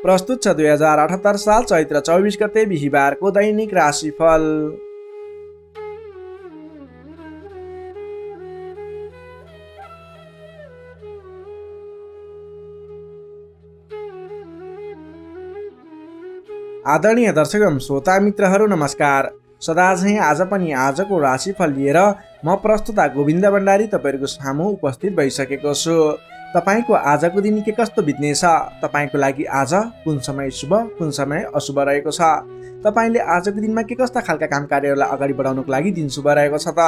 प्रस्तुत छ 2078 साल चैत्र 24 गते बिहीबारको दैनिक राशिफल। आदरणीय दर्शक एवं श्रोता मित्रहरू नमस्कार। सदा झैं आज पनि आजको राशिफल लिएर म प्रस्तुता गोविन्द भण्डारी तपाईहरुको सामु उपस्थित भइसकेको छु। तपाईको आजको दिन के कस्तो बित्नेछ, तपाईको लागि आज कुन समय शुभ कुन समय अशुभ रहेको छ, तपाईले आजको दिनमा के कस्ता खालका काम कार्यहरूलाई अगाडि बढाउनको लागि दिन शुभ रहेको छ त,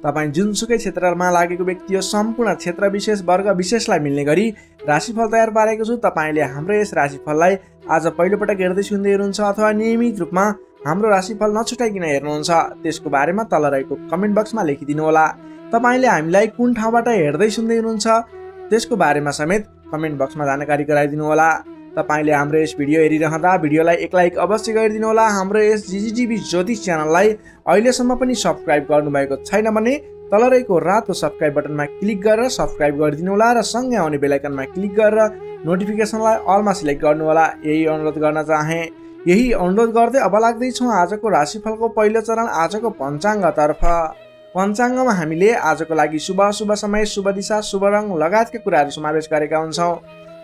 तपाई जुनसुकै क्षेत्रमा लागेको व्यक्ति हो सम्पूर्ण क्षेत्र विशेष वर्ग विशेषलाई मिल्ने गरी राशिफल तयार पारेको छु। तपाईले हाम्रो यस राशिफललाई आज पहिलोपटक हेर्दै सुन्दै हुनुहुन्छ अथवा नियमित रूपमा हाम्रो राशिफल नछुटाइकिन हेर्नुहुन्छ, त्यसको बारेमा तल रहेको कमेन्ट बक्समा लेखिदिनु होला। तपाईले हामीलाई कुन ठाउँबाट हेर्दै सुन्दै हुनुहुन्छ त्यसको बारेमा समेत कमेन्ट बक्समा जानकारी गराइदिनु होला। तपाईले हाम्रो यस भिडियो हेरिरहँदा भिडियोलाई एक लाइक अवश्य गरिदिनु होला। हाम्रो यस जिजिटिभी ज्योतिष च्यानललाई अहिलेसम्म पनि सब्स्क्राइब गर्नुभएको छैन भने तल रहेको रातो सब्स्क्राइब बटनमा क्लिक गरेर सब्स्क्राइब गरिदिनु होला र सँगै आउने बेल आइकनमा क्लिक गरेर नोटिफिकेसनलाई अलमा सिलेक्ट गर्नु होला। यही अनुरोध गर्न चाहे। यही अनुरोध गर्दै अब लाग्दैछौँ आजको राशिफलको पहिलो चरण आजको पञ्चाङ्गतर्फ। पञ्चाङ्गमा हामीले आजको लागि शुभ अशुभ समय, शुभ दिशा, शुभ रङ लगायतका कुराहरू समावेश गरेका हुन्छौँ।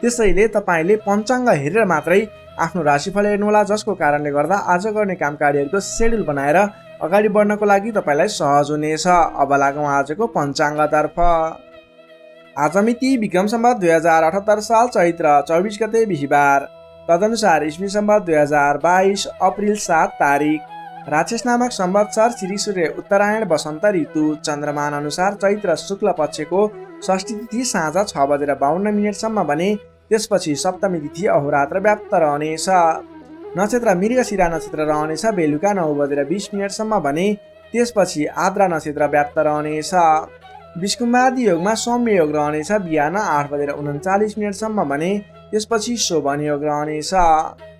त्यसैले तपाईले पञ्चाङ्ग हेरेर मात्रै आफ्नो राशिफल हेर्नुहोला, जसको कारणले गर्दा आज गर्ने काम कार्यहरूको सेड्युल बनाएर अगाडि बढ्नको लागि तपाईलाई सहज हुनेछ। अब लागौँ आजको पञ्चाङ्गतर्फ। आज मिति विक्रम सम्वत 2078 साल चैत्र 24 गते बिहीबार, तदनुसार इस्वी सम्वत 2022 अप्रिल 7 तारिक, राक्षस नामक संवत्सर श्री सूर्य उत्तरायण वसन्त ऋतु, चन्द्रमान अनुसार चैत्र शुक्ल पक्षको षष्ठी तिथि साँझ 6:52 भने त्यसपछि सप्तमी तिथि अहोरात्र व्याप्त रहनेछ। नक्षत्र मृगशिरा नक्षत्र रहनेछ बेलुका 9:20 भने त्यसपछि आद्रा नक्षत्र व्याप्त रहनेछ। विष्कुम्बादी योगमा सौम्य योग रहनेछ बिहान 8:39 भने त्यसपछि शोभन योग रहनेछ।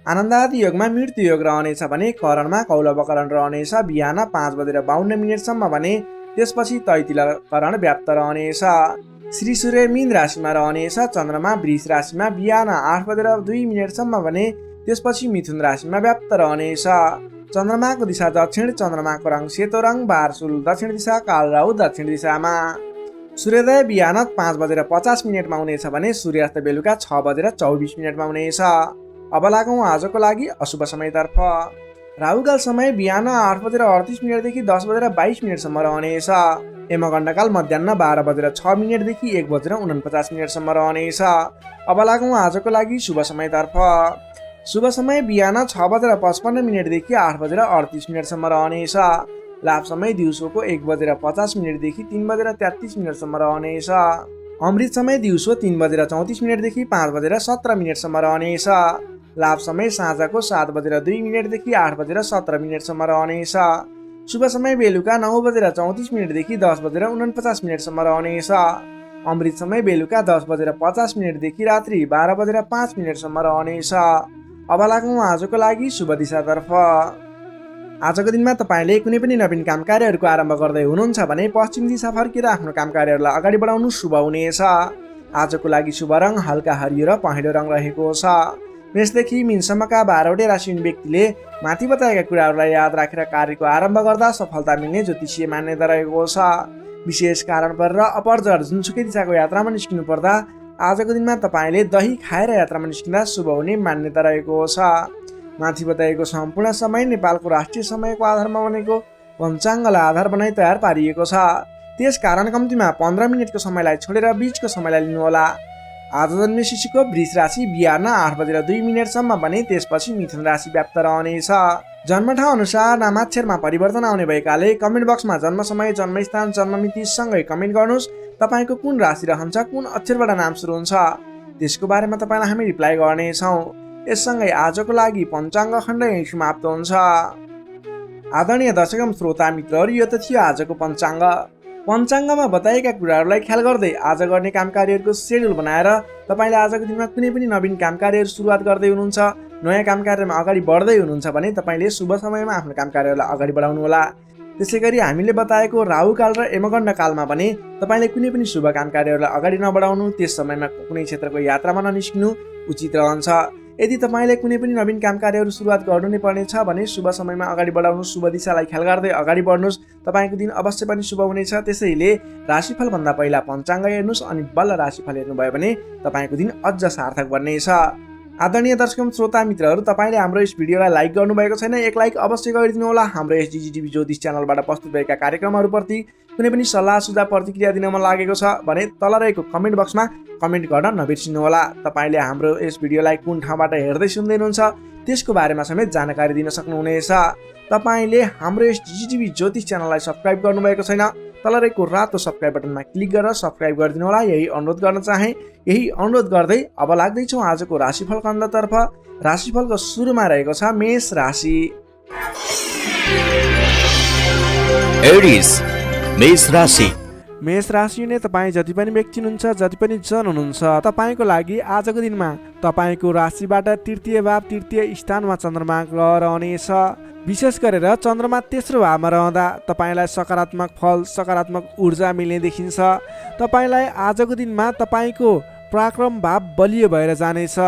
आनन्दादि योगमा मृत्यु योग रहनेछ भने करणमा कौलवकरण रहनेछ बिहान 5:52 भने त्यसपछि तैतिल करण व्याप्त रहनेछ। श्री सूर्य मीन राशिमा रहनेछ, चन्द्रमा वृष राशिमा बिहान 8:02 भने त्यसपछि मिथुन राशिमा व्याप्त रहनेछ। चन्द्रमाको दिशा दक्षिण, चन्द्रमाको रङ सेतो रङ, बारसुल दक्षिण दिशा, कालराहु दक्षिण दिशामा। सूर्योदय बिहान 5:50 हुनेछ भने सूर्यास्त बेलुका 6:24 हुनेछ। अब लागौँ आजको लागि अशुभ समयतर्फ। राहुकाल समय बिहान 8:38 देखि 10:22 रहनेछ। यमगण्डकाल मध्याह्न 12:06 देखि 1:49 रहनेछ। अब लागौँ आजको लागि शुभ समयतर्फ। शुभ समय बिहान 6:55 देखि 8:38 रहनेछ। लाभ समय दिउँसोको 1:50 देखि 3:33 रहनेछ। अमृत समय दिउँसो 3:34 देखि 5:17 रहनेछ। लाभ समय साँझको 7:02 देखि 8:17 रहनेछ। शुभ समय बेलुका 9:34 देखि 10:49 रहनेछ। अमृत समय बेलुका 10:50 देखि रात्रि 12:05 रहनेछ। अब लागौँ आजको लागि शुभ दिशातर्फ। आजको दिनमा तपाईले कुनै पनि नवीन काम कार्यहरूको आरम्भ गर्दै हुनुहुन्छ भने पश्चिम दिशा फर्केर आफ्नो काम कार्यहरूलाई अगाडि बढाउनु शुभ हुनेछ। आजको लागि शुभ रङ हल्का हरियो र पहेँलो रङ रहेको छ। मेषदेखि मीनसम्मका 12वटै राशि व्यक्तिले माथि बताएका कुराहरूलाई याद राखेर कार्यको आरम्भ गर्दा सफलता मिल्ने ज्योतिषीय मान्यता रहेको छ। विशेष कारण परेर अपरझट जुनसुकै दिशाको यात्रामा निस्किनु पर्दा आजको दिनमा तपाईले दही खाएर यात्रामा निस्किँदा शुभ हुने मान्यता रहेको छ। माथि बताइएको सम्पूर्ण समय नेपालको राष्ट्रिय समयको आधारमा बनेको पञ्चाङ्गलाई आधार बनाई तयार पारिएको छ। त्यस कारण कम्तीमा 15 मिनटको समयलाई छोडेर बीचको समयलाई लिनुहोला। आज जन्मेसिसीको वृष राशि बिहान 8:02 भने त्यसपछि मिथुन राशि व्याप्त रहनेछ। जन्मठाउँ अनुसार नामाक्षरमा परिवर्तन आउने भएकाले कमेन्ट बक्समा जन्म समय, जन्मस्थान, जन्ममिति सँगै कमेन्ट गर्नुहोस्। तपाईको कुन राशि रहन्छ, कुन अक्षरबाट नाम सुरु हुन्छ त्यसको बारेमा तपाईलाई हामी रिप्लाई गर्नेछौँ। यससँगै आजको लागि पञ्चाङ्ग खण्ड यही समाप्त हुन्छ। आदरणीय दर्शक एवं श्रोता मित्रहरू, यो त थियो आजको पञ्चाङ्ग। पञ्चाङ्गमा बताएका कुराहरूलाई ख्याल गर्दै आज गर्ने काम कार्यहरूको सेड्युल बनाएर तपाईले आजको दिनमा कुनै पनि नवीन काम कार्यहरू सुरुवात गर्दै हुनुहुन्छ, नयाँ काम कार्यमा अगाडि बढ्दै हुनुहुन्छ भने तपाईले शुभ समयमा आफ्नो काम कार्यहरूलाई अगाडि बढाउनु होला। त्यसैगरी हामीले बताएको राहुकाल र यमगण्ड कालमा भने तपाईले कुनै पनि शुभ काम कार्यहरूलाई अगाडि नबढाउनु, त्यस समयमा कुनै क्षेत्रको यात्रामा ननिस्किनु उचित रहन्छ। यदि तपाईँले कुनै पनि नवीन काम कार्यहरू सुरुवात गर्नु नै पर्नेछ भने शुभ समयमा अगाडि बढाउनुहोस्, शुभ दिशालाई ख्याल गर्दै अगाडि बढ्नुहोस्। तपाईँको दिन अवश्य पनि शुभ हुनेछ। त्यसैले राशिफलभन्दा पहिला पञ्चाङ्ग हेर्नुहोस् अनि बल्ल राशिफल हेर्नुभयो भने तपाईँको दिन अझ सार्थक बन्नेछ। आदरणीय दर्शक श्रोता मित्रहरू, तपाईँले हाम्रो यस भिडियोलाई लाइक गर्नुभएको छैन, एक लाइक अवश्य गरिदिनु होला। हाम्रो यस जिजिटिभी ज्योतिष च्यानलबाट प्रस्तुत भएका कार्यक्रमहरूप्रति कुनै पनि सल्लाह सुझाव प्रतिक्रिया दिन मन लागेको छ भने तल रहेको कमेन्ट बक्समा कमेन्ट गर्न नबिर्सिनु होला। तपाईँले हाम्रो यस भिडियोलाई कुन ठाउँबाट हेर्दै सुन्दै हुनुहुन्छ त्यसको बारेमा समेत जानकारी दिन सक्नुहुनेछ। तपाईँले हाम्रो यस जिजिटिभी ज्योतिष च्यानललाई सब्सक्राइब गर्नुभएको छैन, तल रहेको रातो सब्सक्राइब बटनमा क्लिक गरेर सब्सक्राइब गरिदिनु होला। यही अनुरोध गर्न चाहे। यही अनुरोध गर्दै अब लाग्दैछौँ आजको राशिफल खण्डतर्फ। राशिफलको सुरुमा रहेको छ मेष राशि। एरिस मेष राशि। मेष राशि ने तपाईँ जति पनि व्यक्ति हुनुहुन्छ, जति पनि जन हुनुहुन्छ, तपाईँको लागि आजको दिनमा तपाईँको राशिबाट तृतीय भाव तृतीय स्थानमा चन्द्रमा ग्रह रहनेछ। विशेष गरेर चन्द्रमा तेस्रो भावमा रहँदा तपाईँलाई सकारात्मक फल सकारात्मक ऊर्जा मिल्ने देखिन्छ। तपाईँलाई आजको दिनमा तपाईँको पराक्रम भाव बलियो भएर जानेछ।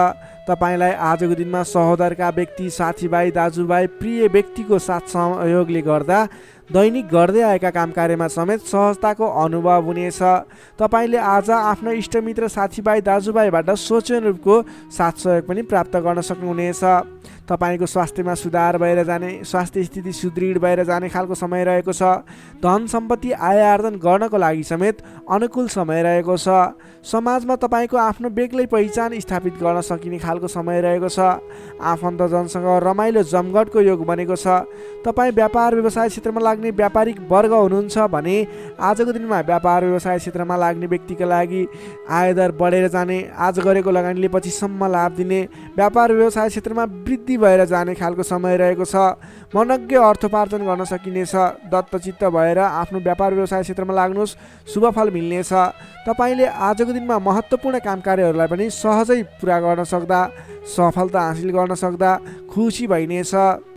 तपाईँलाई आजको दिनमा सहोदरका व्यक्ति, साथीभाइ, दाजुभाइ, प्रिय व्यक्तिको साथ सहयोगले गर्दा दैनिक गर्दै आएका काम कार्यमा समेत सहजताको अनुभव हुनेछ। तपाईँले आज आफ्ना इष्टमित्र, साथीभाइ, दाजुभाइबाट सोचे अनुरूपको साथ सहयोग पनि प्राप्त गर्न सक्नुहुनेछ। तपाईँको स्वास्थ्यमा सुधार भएर जाने, स्वास्थ्य स्थिति सुदृढ भएर जाने खालको समय रहेको छ। धन सम्पत्ति आय आर्जन गर्नको लागि समेत अनुकूल समय रहेको छ। समाजमा तपाईँको आफ्नो बेग्लै पहिचान स्थापित गर्न सकिने खालको समय रहेको छ। आफन्तजनसँग रमाइलो जमघटको योग बनेको छ। तपाईँ व्यापार व्यवसाय क्षेत्रमा लाग्ने व्यापारिक वर्ग हुनुहुन्छ भने आजको दिनमा व्यापार व्यवसाय क्षेत्रमा लाग्ने व्यक्तिका लागि आयदर बढेर जाने, आज गरेको लगानीले पछिसम्म लाभ दिने, व्यापार व्यवसाय क्षेत्रमा वृद्धि भएर जाने खालको समय रहेको छ। मनज्ञ अर्थोपार्जन गर्न सकिनेछ। दत्तचित्त भएर आफ्नो व्यापार व्यवसाय क्षेत्रमा लाग्नुहोस्, शुभ फल मिल्नेछ। तपाईँले आजको दिनमा महत्त्वपूर्ण काम कार्यहरूलाई पनि सहजै पुरा गर्न सक्दा, सफलता हासिल गर्न सक्दा खुसी भइनेछ।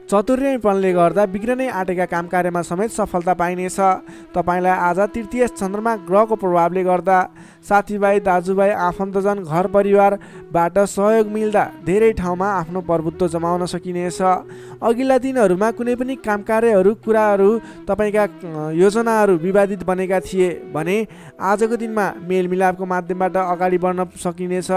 चतुर्यपनले गर्दा बिग्रनै आँटेका काम कार्यमा समेत सफलता पाइनेछ। तपाईँलाई आज तृतीय चन्द्रमा ग्रहको प्रभावले गर्दा साथीभाइ, दाजुभाइ, आफन्तजन, घर परिवारबाट सहयोग मिल्दा धेरै ठाउँमा आफ्नो प्रभुत्व जमाउन सकिनेछ। अघिल्ला दिनहरूमा कुनै पनि काम कार्यहरू कुराहरू तपाईँका योजनाहरू विवादित बनेका थिए भने आजको दिनमा मेलमिलापको माध्यमबाट अगाडि बढ्न सकिनेछ।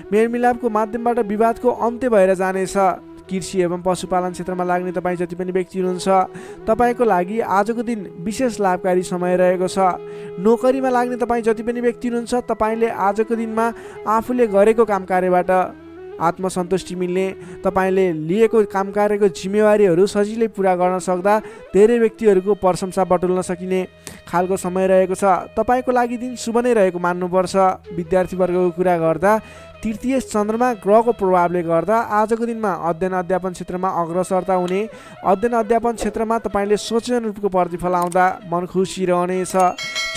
मेलमिलापको माध्यमबाट विवादको अन्त्य भएर जानेछ। कृषि एवं पशुपालन क्षेत्रमा लाग्ने तपाईँ जति पनि व्यक्ति हुनुहुन्छ तपाईँको लागि आजको दिन विशेष लाभकारी समय रहेको छ। नोकरीमा लाग्ने तपाईँ जति पनि व्यक्ति हुनुहुन्छ तपाईँले आजको दिनमा आफूले गरेको काम कार्यबाट आत्मसन्तुष्टि मिल्ने, तपाईँले लिएको काम कार्यको जिम्मेवारीहरू सजिलै पुरा गर्न सक्दा धेरै व्यक्तिहरूको प्रशंसा बटुल्न सकिने खालको समय रहेको छ। तपाईँको लागि दिन शुभ नै रहेको मान्नुपर्छ। विद्यार्थीवर्गको कुरा गर्दा तृतीय चन्द्रमा ग्रहको प्रभावले गर्दा आजको दिनमा अध्ययन अध्यापन क्षेत्रमा अग्रसरता हुने, अध्ययन अध्यापन क्षेत्रमा तपाईँले सोचे अनुरूपको प्रतिफल आउँदा मन खुसी रहनेछ।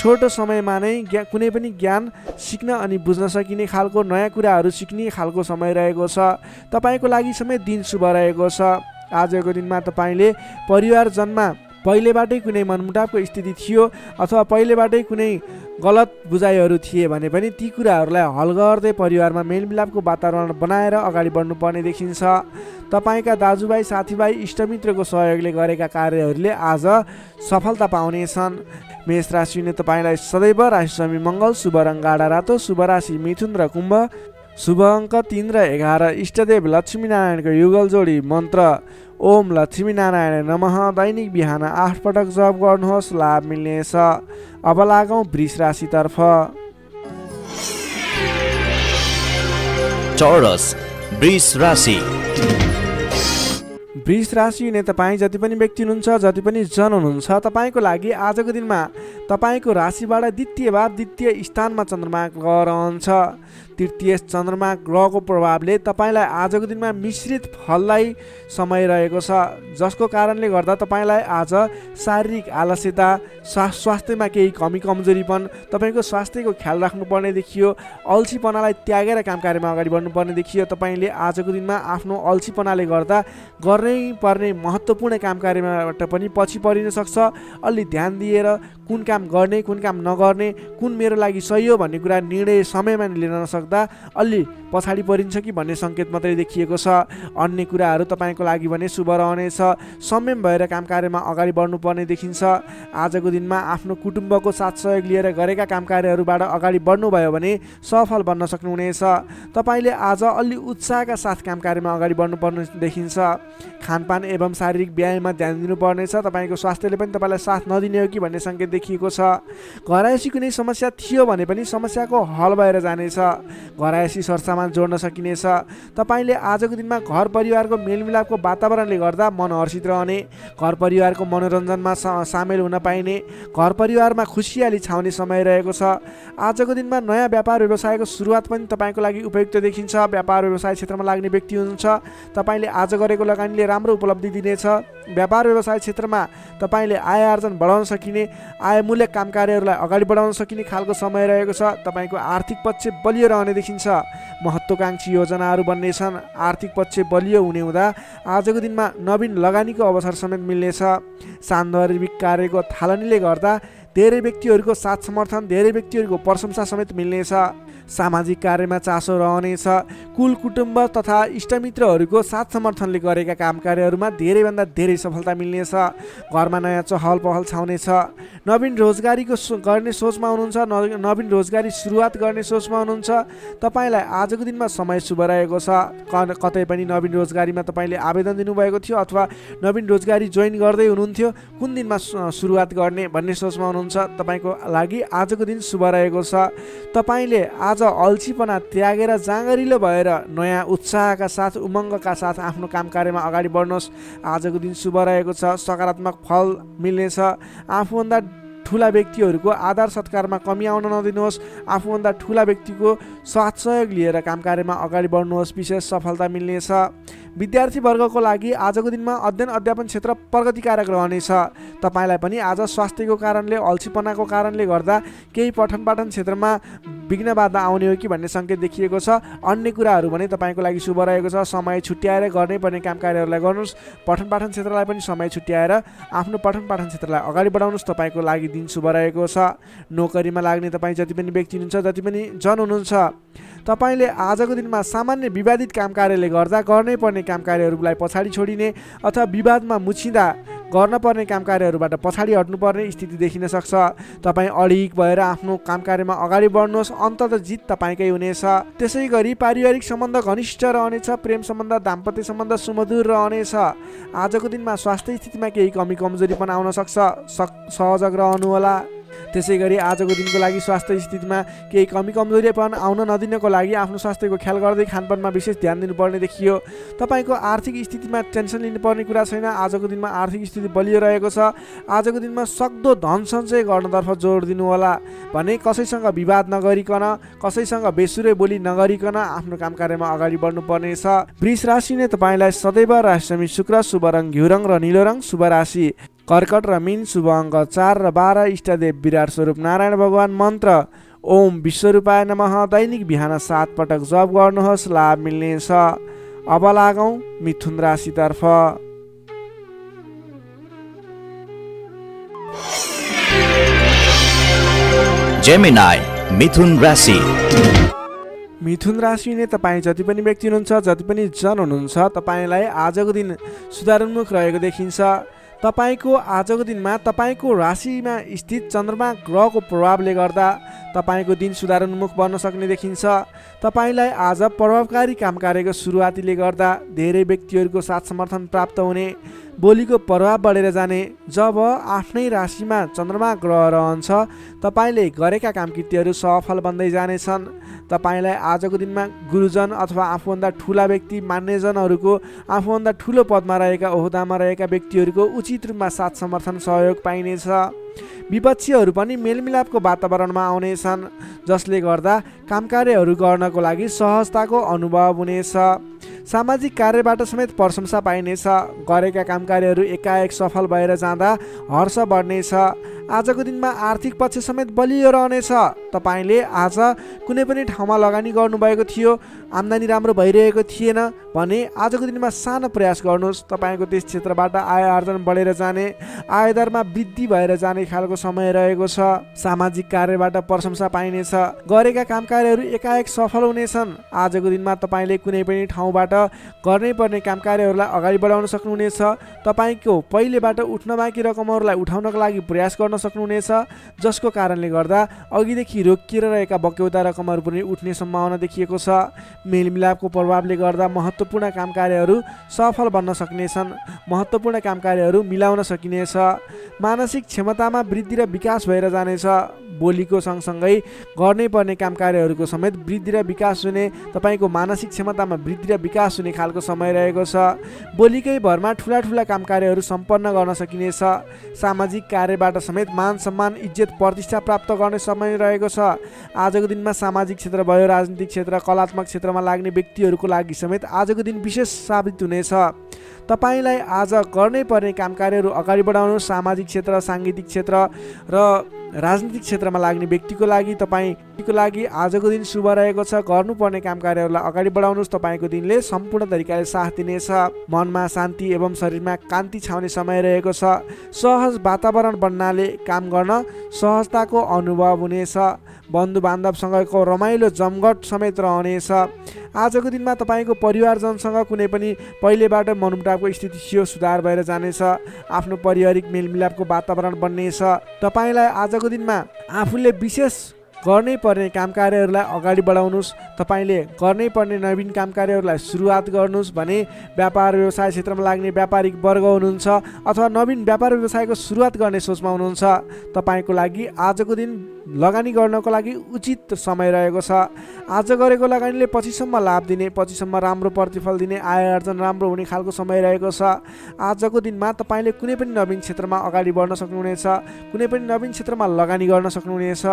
छोटो समयमा नै कुनै पनि ज्ञान सिक्न अनि बुझ्न सकिने खालको नयाँ कुराहरू सिक्ने खालको समय रहेको छ। तपाईँको लागि समेत दिन शुभ रहेको छ। आजको दिनमा तपाईँले परिवारजनमा पहिलेबाटै कुनै मनमुटावको स्थिति थियो अथवा पहिलेबाटै कुनै गलत बुझाइहरू थिए भने पनि ती कुराहरूलाई हल गर्दै परिवारमा मेलमिलापको वातावरण बनाएर अगाडि बढ्नुपर्ने देखिन्छ। तपाईँका दाजुभाइ, साथीभाइ, इष्टमित्रको सहयोगले गरेका कार्यहरूले आज सफलता पाउनेछन्। मेष राशिले तपाईँलाई सदैव राशिस्वामी मङ्गल, शुभ रङ गाढा रातो, शुभ राशि मिथुन र कुम्भ, शुभ अङ्क 3 र 11, इष्टदेव लक्ष्मीनारायणको युगल जोडी मन्त्र ओम लक्ष्मीनारायण नमः दैनिक बिहान 8 पटक जप गर्नुहोस्, लाभ मिल्नेछ। अब लागौँ वृष राशितर्फ। चौरस वृष राशि। वृष राशि हुने तपाईँ जति पनि व्यक्ति हुनुहुन्छ, जति पनि जन हुनुहुन्छ तपाईँको लागि आजको दिनमा तपाईँको राशिबाट द्वितीय भाव द्वितीय स्थानमा चन्द्रमा ग्रह रहन्छ। तृतीय चन्द्रमा ग्रहको प्रभावले तपाईँलाई आजको दिनमा मिश्रित फललाई समय रहेको छ, जसको कारणले गर्दा तपाईँलाई आज शारीरिक आलस्यता, स्वास्थ्यमा केही कमी कमजोरीपन, तपाईँको स्वास्थ्यको ख्याल राख्नुपर्ने देखियो। अल्छीपनालाई त्यागेर काम कार्यमा अगाडि बढ्नुपर्ने देखियो। तपाईँले आजको दिनमा आफ्नो अल्छीपनाले गर्दा गर्नै पर्ने महत्त्वपूर्ण काम कार्यबाट पनि पछि परिन सक्छ। अलि ध्यान दिएर कुन काम काम गर्ने कुन काम नगर्ने, कुन मेरो लागि सही हो भन्ने कुरा निर्णय समयमा लिन नसक्दा अलि पछाडि परिन्छ कि भन्ने सङ्केत मात्रै देखिएको छ। अन्य कुराहरू तपाईँको लागि भने शुभ रहनेछ। संयम भएर काम कार्यमा अगाडि बढ्नुपर्ने देखिन्छ। आजको दिनमा आफ्नो कुटुम्बको साथ सहयोग लिएर गरेका काम कार्यहरूबाट अगाडि बढ्नुभयो भने सफल बन्न सक्नुहुनेछ। तपाईँले आज अलि उत्साहका साथ काम कार्यमा अगाडि बढ्नुपर्ने देखिन्छ। खानपान एवं शारीरिक व्यायाममा ध्यान दिनुपर्नेछ। तपाईँको स्वास्थ्यले पनि तपाईँलाई साथ नदिने हो कि भन्ने सङ्केत देखिएको छ। घरायसी कुनै समस्या थियो भने पनि समस्याको हल भएर जानेछ। घरायसी सरसामान जोड्न सकिनेछ। तपाईँले आजको दिनमा घर परिवारको मेलमिलापको वातावरणले गर्दा मन हर्षित रहने, घर परिवारको मनोरञ्जनमा सामेल हुन पाइने, घर परिवारमा खुसियाली छाउने समय रहेको छ। आजको दिनमा नयाँ व्यापार व्यवसायको सुरुवात पनि तपाईँको लागि उपयुक्त देखिन्छ। व्यापार व्यवसाय क्षेत्रमा लाग्ने व्यक्ति हुनुहुन्छ, तपाईँले आज गरेको लगानीले राम्रो उपलब्धि दिनेछ। व्यापार व्यवसाय क्षेत्रमा तपाईँले आय आर्जन बढाउन सकिने, आयमूलक काम कार्यहरूलाई अगाडि बढाउन सकिने खालको समय रहेको छ। तपाईँको आर्थिक पक्ष बलियो रहने देखिन्छ। महत्त्वाकांक्षी योजनाहरू बन्नेछन्। आर्थिक पक्ष बलियो हुने हुँदा आजको दिनमा नवीन लगानीको अवसर समेत मिल्नेछ। सान्दर्भिक कार्यको थालनीले गर्दा धेरै व्यक्तिहरूको साथ समर्थन, धेरै व्यक्तिहरूको प्रशंसा समेत मिल्नेछ। सामाजिक कार्यमा चासो रहनेछ। कुल कुटुम्ब तथा इष्टमित्रहरूको साथ समर्थनले गरेका काम कार्यहरूमा धेरैभन्दा धेरै सफलता मिल्नेछ। घरमा नयाँ चहल पहल छाउनेछ। नवीन रोजगारीको गर्ने सोचमा हुनुहुन्छ, नवीन रोजगारी सुरुवात गर्ने सोचमा हुनुहुन्छ। तपाईँलाई आजको दिनमा समय शुभ रहेको छ। कतै पनि नवीन रोजगारीमा तपाईँले आवेदन दिनुभएको थियो अथवा नवीन रोजगारी जोइन गर्दै हुनुहुन्थ्यो, कुन दिनमा सुरुवात गर्ने भन्ने सोचमा हुनुहुन्छ। तपाईँको लागि आजको दिन शुभ रहेको छ। तपाईँले आज अल्छीपना त्यागेर जाँगरिलो भएर नयाँ उत्साहका साथ, उमङ्गका साथ आफ्नो काम कार्यमा अगाडि बढ्नुहोस्। आजको दिन शुभ रहेको छ। सकारात्मक फल मिल्नेछ। आफूभन्दा ठुला व्यक्तिहरूको आदर सत्कारमा कमी आउन नदिनुहोस्। आफूभन्दा ठुला व्यक्तिको साथ सहयोग लिएर काम कार्यमा अगाडि बढ्नुहोस्। विशेष सफलता मिल्नेछ। विद्यार्थीवर्गको लागि आजको दिनमा अध्ययन अध्यापन क्षेत्र प्रगतिकारक रहनेछ। तपाईँलाई पनि आज स्वास्थ्यको कारणले, अल्छीपनाको कारणले गर्दा केही पठन पाठन क्षेत्रमा विघ्न बाधा आउने हो कि भन्ने सङ्केत देखिएको छ। अन्य कुराहरू भने तपाईँको लागि शुभ रहेको छ। समय छुट्याएर गर्नै पर्ने काम कार्यहरूलाई गर्नुहोस्। पठन पाठन क्षेत्रलाई पनि समय छुट्याएर आफ्नो पठन पाठन क्षेत्रलाई अगाडि बढाउनुहोस्। तपाईँको लागि दिन शुभ रहेको छ। नोकरीमा लाग्ने तपाईँ जति पनि व्यक्ति हुनुहुन्छ, जति पनि जन हुनुहुन्छ, तपाईँले आजको दिनमा सामान्य विवादित काम कार्यले गर्दा गर्नै पर्ने काम कार्यहरूलाई पछाडि छोडिने अथवा विवादमा मुछिँदा गर्न पर्ने काम कार्यहरूबाट पछाडि हट्नुपर्ने स्थिति देखिन सक्छ। तपाईँ अडिग भएर आफ्नो काम कार्यमा अगाडि बढ्नुहोस्। अन्ततः जित तपाईँकै हुनेछ। त्यसै गरी पारिवारिक सम्बन्ध घनिष्ठ रहनेछ। प्रेम सम्बन्ध, दाम्पत्य सम्बन्ध सुमधुर रहनेछ। आजको दिनमा स्वास्थ्य स्थितिमा केही कमी कमजोरी पनि आउन सक्छ। सहजग रहनुहोला। त्यसै गरी आजको दिनको लागि स्वास्थ्य स्थितिमा केही कमी कमजोरी पनि आउन नदिनको लागि आफ्नो स्वास्थ्यको ख्याल गर्दै खानपानमा विशेष ध्यान दिनुपर्ने देखियो। तपाईँको आर्थिक स्थितिमा टेन्सन लिनुपर्ने कुरा छैन। आजको दिनमा आर्थिक स्थिति बलियो रहेको छ। आजको दिनमा सक्दो धन सञ्चय गर्नतर्फ जोड दिनुहोला। भने कसैसँग विवाद नगरिकन, कसैसँग बेसुरै बोली नगरिकन आफ्नो काम कार्यमा अगाडि बढ्नुपर्नेछ। वृष राशिले तपाईँलाई सदैव राशि शुक्र, शुभ रङ घिउ रङ र नीलो रङ, शुभ राशि कर्कट र मीन, शुभ अङ्क 4 र 12, इष्टदेव विराट स्वरूप नारायण भगवान, मन्त्र ओम विश्वरूपाय नमः। दैनिक बिहान 7 पटक जप गर्नुहोस्, लाभ मिल्नेछ। अब लागौँ मिथुन राशितर्फ। जेमिनाई मिथुन राशि। मिथुन राशि नै तपाईँ जति पनि व्यक्ति हुनुहुन्छ, जति पनि जन हुनुहुन्छ, तपाईँलाई आजको दिन सुधारोन्मुख रहेको देखिन्छ। तपाईँको आजको दिनमा तपाईँको राशिमा स्थित चन्द्रमा ग्रहको प्रभावले गर्दा तपाईँको दिन सुधारोन्मुख बन्न सक्ने देखिन्छ। तपाईँलाई आज प्रभावकारी काम कार्यको सुरुवातीले गर्दा धेरै व्यक्तिहरूको साथ समर्थन प्राप्त हुने, बोलीको प्रभाव बढेर जाने। जब आफ्नै राशिमा चन्द्रमा ग्रह रहन्छ, तपाईँले गरेका काम कृत्यहरू सफल बन्दै जानेछन्। तपाईँलाई आजको दिनमा गुरुजन अथवा आफूभन्दा ठुला व्यक्ति, मान्यजनहरूको, आफूभन्दा ठुलो पदमा रहेका, ओहदामा रहेका व्यक्तिहरूको उचित रूपमा साथ समर्थन सहयोग पाइनेछ। विपक्षीहरू पनि मेलमिलापको वातावरणमा आउनेछन्, जसले गर्दा काम कार्यहरू गर्नको लागि सहजताको अनुभव हुनेछ। सामाजिक कार्यबाट समेत प्रशंसा पाइनेछ। गरेका काम कार्यहरू एकाएक सफल भएर जाँदा हर्ष बढ्नेछ। आजको दिनमा आर्थिक पक्ष समेत बलियो रहनेछ। तपाईँले आज कुनै पनि ठाउँमा लगानी गर्नुभएको थियो, आम्दानी राम्रो भइरहेको थिएन भने आजको दिनमा सानो प्रयास गर्नुहोस्। तपाईँको त्यस क्षेत्रबाट आय आर्जन बढेर जाने, आयदरमा वृद्धि भएर जाने खालको समय रहेको छ। सामाजिक कार्यबाट प्रशंसा पाइनेछ। गरेका काम कार्यहरू एकाएक सफल हुनेछन्। आजको दिनमा तपाईँले कुनै पनि ठाउँबाट गर्नै पर्ने काम कार्यहरूलाई अगाडि बढाउन सक्नुहुनेछ। तपाईँको पहिलेबाट उठ्न बाँकी रकमहरूलाई उठाउनको लागि प्रयास गर्न सक्नुहुनेछ, जसको कारणले गर्दा अघिदेखि रोकिएर रहेका बक्यौता रकमहरू पनि उठ्ने सम्भावना देखिएको छ। मेलमिलापको प्रभावले गर्दा महत्त्वपूर्ण काम कार्यहरू सफल बन्न सक्नेछन्। महत्त्वपूर्ण काम कार्यहरू मिलाउन सकिनेछ। मानसिक क्षमतामा वृद्धि र विकास भएर जानेछ। बोलीको सँगसँगै गर्नै पर्ने काम कार्यहरूको समेत वृद्धि र विकास हुने, तपाईँको मानसिक क्षमतामा वृद्धि र विकास हुने खालको समय रहेको छ। बोलीकै भरमा ठुला ठुला काम कार्यहरू सम्पन्न गर्न सकिनेछ। सामाजिक कार्यबाट समेत मान सम्मान इज्जत प्रतिष्ठा प्राप्त गर्ने समय रहेको छ। आजको दिनमा सामाजिक क्षेत्र भयो, राजनीतिक क्षेत्र, कलात्मक क्षेत्रमा लाग्ने व्यक्तिहरूको लागि समेत आजको दिन विशेष साबित हुनेछ। तपाईँलाई आज गर्नै पर्ने काम कार्यहरू अगाडि बढाउनुहोस्। सामाजिक क्षेत्र, साङ्गीतिक क्षेत्र र राजनीतिक क्षेत्रमा लाग्ने व्यक्तिको लागि आजको दिन शुभ रहेको छ। गर्नुपर्ने काम कार्यहरूलाई अगाडि बढाउनुहोस्। तपाईँको दिनले सम्पूर्ण तरिकाले साथ दिनेछ। मनमा शान्ति एवं शरीरमा कान्ति छाउने समय रहेको छ। सहज वातावरण बन्नाले काम गर्न सहजताको अनुभव हुनेछ। बन्धु बान्धवसँगको रमाइलो जमघट समेत रहनेछ। आजको दिनमा तपाईँको परिवारजनसँग कुनै पनि पहिलेबाट मनमुटावको स्थिति थियो, सुधार भएर जानेछ। आफ्नो पारिवारिक मेलमिलापको वातावरण बन्नेछ। तपाईँलाई आजको दिनमा आफूले विशेष गर्नै पर्ने काम कार्यहरूलाई अगाडि बढाउनुहोस्। तपाईँले गर्नै पर्ने नवीन काम कार्यहरूलाई सुरुवात गर्नुहोस् भने व्यापार व्यवसाय क्षेत्रमा लाग्ने व्यापारिक वर्ग हुनुहुन्छ अथवा नवीन व्यापार व्यवसायको सुरुवात गर्ने सोचमा हुनुहुन्छ, तपाईँको लागि आजको दिन लगानी गर्नको लागि उचित समय रहेको छ। आज गरेको लगानीले पछिसम्म लाभ दिने, पछिसम्म राम्रो प्रतिफल दिने, आय आर्जन राम्रो हुने खालको समय रहेको छ। आजको दिनमा तपाईँले कुनै पनि नवीन क्षेत्रमा अगाडि बढ्न सक्नुहुनेछ। कुनै पनि नवीन क्षेत्रमा लगानी गर्न सक्नुहुनेछ।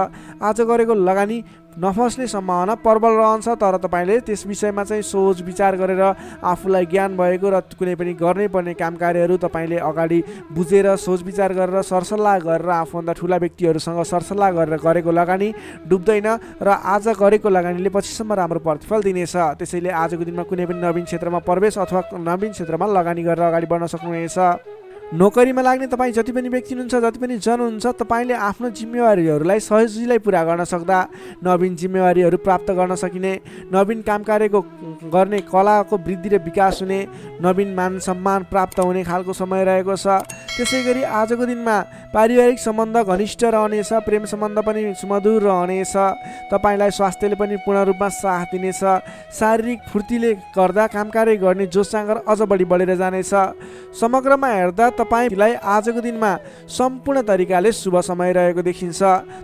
आज गरेको लगानी नफस्ने सम्भावना प्रबल रहन्छ, तर तपाईँले त्यस विषयमा चाहिँ सोच विचार गरेर आफूलाई ज्ञान भएको र कुनै पनि गर्नै पर्ने काम कार्यहरू तपाईँले अगाडि बुझेर सोच विचार गरेर सरसल्लाह गरेर आफूभन्दा ठुला व्यक्तिहरूसँग सरसल्लाह गरेर गरेको लगानी डुब्दैन र आज गरेको लगानीले पछिसम्म राम्रो प्रतिफल दिनेछ। त्यसैले आजको दिनमा कुनै पनि नवीन क्षेत्रमा प्रवेश अथवा नवीन क्षेत्रमा लगानी गरेर अगाडि बढ्न सक्नुहुनेछ। नोकरीमा लाग्ने तपाईँ जति पनि व्यक्ति हुनुहुन्छ, जति पनि जन हुनुहुन्छ, तपाईँले आफ्नो जिम्मेवारीहरूलाई सजिलै पुरा गर्न सक्दा नवीन जिम्मेवारीहरू प्राप्त गर्न सकिने, नवीन काम कार्यको गर्ने कलाको वृद्धि र विकास हुने, नवीन मान सम्मान प्राप्त हुने खालको समय रहेको छ। त्यसै गरी आजको दिनमा पारिवारिक सम्बन्ध घनिष्ठ रहनेछ। प्रेम सम्बन्ध पनि सुमधुर रहनेछ। तपाईँलाई स्वास्थ्यले पनि पूर्ण रूपमा साथ दिनेछ। शारीरिक फुर्तीले गर्दा काम कार्य गर्ने जोस जाँगर अझ बढी बढेर जानेछ। समग्रमा हेर्दा तपाईँलाई आजको दिनमा सम्पूर्ण तरिकाले शुभ समय रहेको देखिन्छ।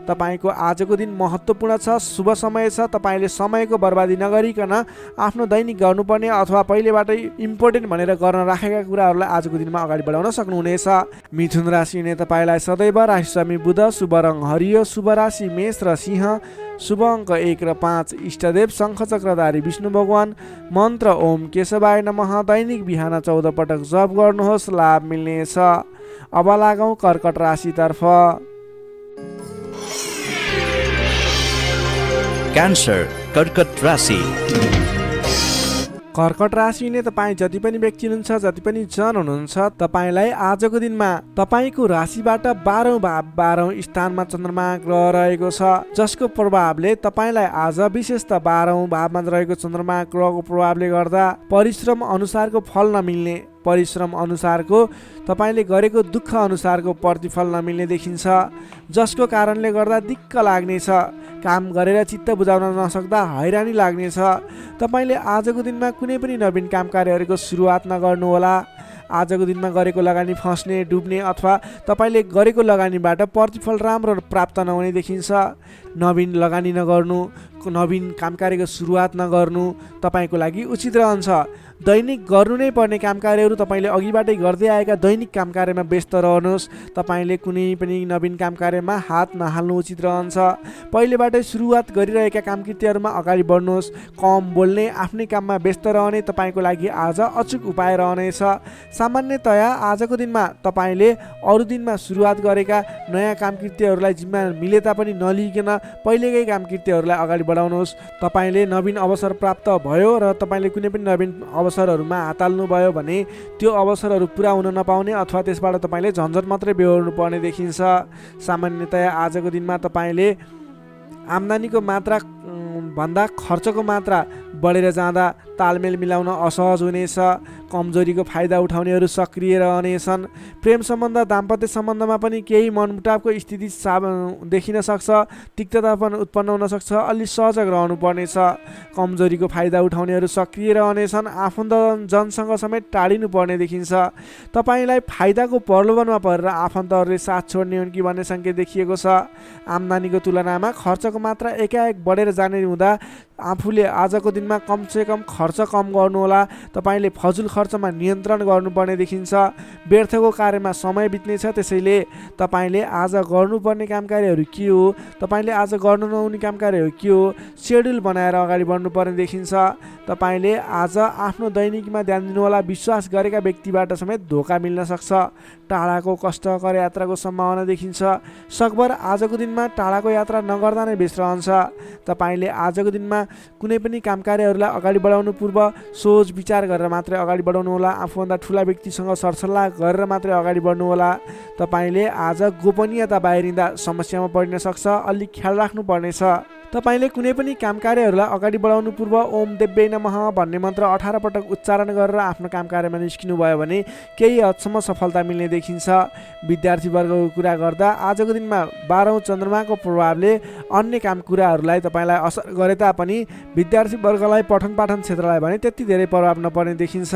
तपाईँको आजको दिन महत्त्वपूर्ण छ, शुभ समय छ। तपाईँले समयको बर्बादी नगरिकन आफ्नो दैनिक गर्नुपर्ने अथवा पहिलेबाटै इम्पोर्टेन्ट भनेर गर्न राखेका कुराहरूलाई आजको दिनमा अगाडि बढाउन सक्नुहुनेछ। मिथुन राशि हुने तपाईँलाई सदैव राशिस्वामी बुध, शुभ रङ हरियो, शुभ राशि मेष र सिंह, शुभ अङ्क 1 र 5, इष्टदेव शङ्खचक्रधारी विष्णु भगवान, मन्त्र ओम केशवाय नमः। दैनिक बिहान 14 पटक जप गर्नुहोस्, लाभ मिल्नेछ। अब लागौँ कर्कट राशितर्फ। क्यान्सर कर्कट राशि। कर्कट राशि हुने तपाईँ जति पनि व्यक्ति हुनुहुन्छ, जति पनि जन हुनुहुन्छ, तपाईँलाई आजको दिनमा तपाईँको राशिबाट 12औं भाव 12औं स्थानमा चन्द्रमा ग्रह रहेको छ, जसको प्रभावले तपाईँलाई आज विशेषतः 12औं भावमा रहेको चन्द्रमा ग्रहको प्रभावले गर्दा परिश्रम अनुसारको फल नमिल्ने, परिश्रम अनुसारको तपाईँले गरेको दुःख अनुसारको प्रतिफल नमिल्ने देखिन्छ, जसको कारणले गर्दा दिक्क लाग्नेछ। काम गरेर चित्त बुझाउन नसक्दा हैरानी लाग्नेछ। तपाईँले आजको दिनमा कुनै पनि नवीन काम कार्यहरूको सुरुवात नगर्नुहोला। आजको दिनमा गरेको लगानी फस्ने, डुब्ने अथवा तपाईँले गरेको लगानीबाट प्रतिफल राम्रो प्राप्त नहुने देखिन्छ। नवीन लगानी नगर्नु, नवीन काम कार्यको सुरुवात नगर्नु तपाईँको लागि उचित रहन्छ। दैनिक गर्नु नै पर्ने काम कार्यहरू तपाईँले अघिबाटै गर्दै आएका दैनिक काम कार्यमा व्यस्त रहनुहोस्। तपाईँले कुनै पनि नवीन काम कार्यमा हात नहाल्नु उचित रहन्छ। पहिलेबाटै सुरुवात गरिरहेका कामकृत्यहरूमा अगाडि बढ्नुहोस्। कम बोल्ने, आफ्नै काममा व्यस्त रहने तपाईँको लागि आज अचुक उपाय रहनेछ। सामान्यतया आजको दिनमा तपाईँले अरू दिनमा सुरुवात गरेका नयाँ कामकृत्यहरूलाई जिम्मा मिले तापनि नलिकन पहिलेकै कामकृत्यहरूलाई अगाडि बढाउनुहोस्। तपाईँले नवीन अवसर प्राप्त भयो र तपाईँले कुनै पनि नवीन अवसर अवसरहरूमा हाताल्नुभयो भने त्यो अवसरहरू पुरा हुन नपाउने अथवा त्यसबाट तपाईँले झन्झट मात्रै बेहोर्नु पर्ने देखिन्छ। सामान्यतया आजको दिनमा तपाईँले आम्दानीको मात्रा भन्दा खर्चको मात्रा बढेर जाँदा तालमेल मिलाउन असहज हुनेछ। कमजोरीको फाइदा उठाउनेहरू सक्रिय रहनेछन्। प्रेम सम्बन्ध दाम्पत्य सम्बन्धमा पनि केही मनमुटावको स्थिति देखिन सक्छ। तिक्तता पनि उत्पन्न हुन सक्छ। अलि सजग रहनुपर्नेछ। कमजोरीको फाइदा उठाउनेहरू सक्रिय रहनेछन्। आफन्तजनसँग समेत टाढिनु पर्ने देखिन्छ। तपाईँलाई फाइदाको प्रलोभनमा परेर आफन्तहरूले साथ छोड्ने हुन् कि भन्ने सङ्केत देखिएको छ। आम्दानीको तुलनामा खर्चको मात्रा एकाएक बढेर जाने हुँदा आफूले आजको दिनमा कमसेकम खर्च कम गर्नुहोला। तपाईँले फजुल खर्चमा नियन्त्रण गर्नुपर्ने देखिन्छ। व्यर्थको कार्यमा समय बित्नेछ। त्यसैले तपाईँले आज गर्नुपर्ने कामकार्यहरू के हो, तपाईँले आज गर्नु नहुने कामकार्यहरू के हो, सेड्युल बनाएर अगाडि बढ्नुपर्ने देखिन्छ। तपाईँले आज आफ्नो दैनिकीमा ध्यान दिनुहोला। विश्वास गरेका व्यक्तिबाट समेत धोका मिल्न सक्छ। टाढाको कष्टकर यात्राको सम्भावना देखिन्छ। सकभर आजको दिनमा टाढाको यात्रा नगर्दा नै बेस रहन्छ। तपाईँले आजको दिनमा कुनै पनि कामकार्यहरूलाई अगाडि बढाउनु पूर्व सोच विचार गरेर मात्रै अगाडि बढाउनु होला। आफूभन्दा ठुला व्यक्तिसँग सरसल्लाह गरेर मात्रै अगाडि बढ्नु होला। तपाईँले आज गोपनीयता बाहिरिँदा समस्यामा परिन सक्छ। अलिक ख्याल राख्नुपर्नेछ। तपाईँले कुनै पनि कामकार्यहरूलाई अगाडि बढाउनु पूर्व ओम देव्यै नमः भन्ने मन्त्र 18 पटक उच्चारण गरेर आफ्नो कामकार्यमा निस्किनु भयो भने केही हदसम्म सफलता मिल्ने देखिन्छ। विद्यार्थीवर्गको कुरा गर्दा आजको दिनमा 12औं चन्द्रमाको प्रभावले अन्य काम कुराहरूलाई तपाईँलाई असर गरे तापनि विद्यार्थीवर्गलाई पठन पाठन क्षेत्रलाई भने त्यति धेरै प्रभाव नपर्ने देखिन्छ।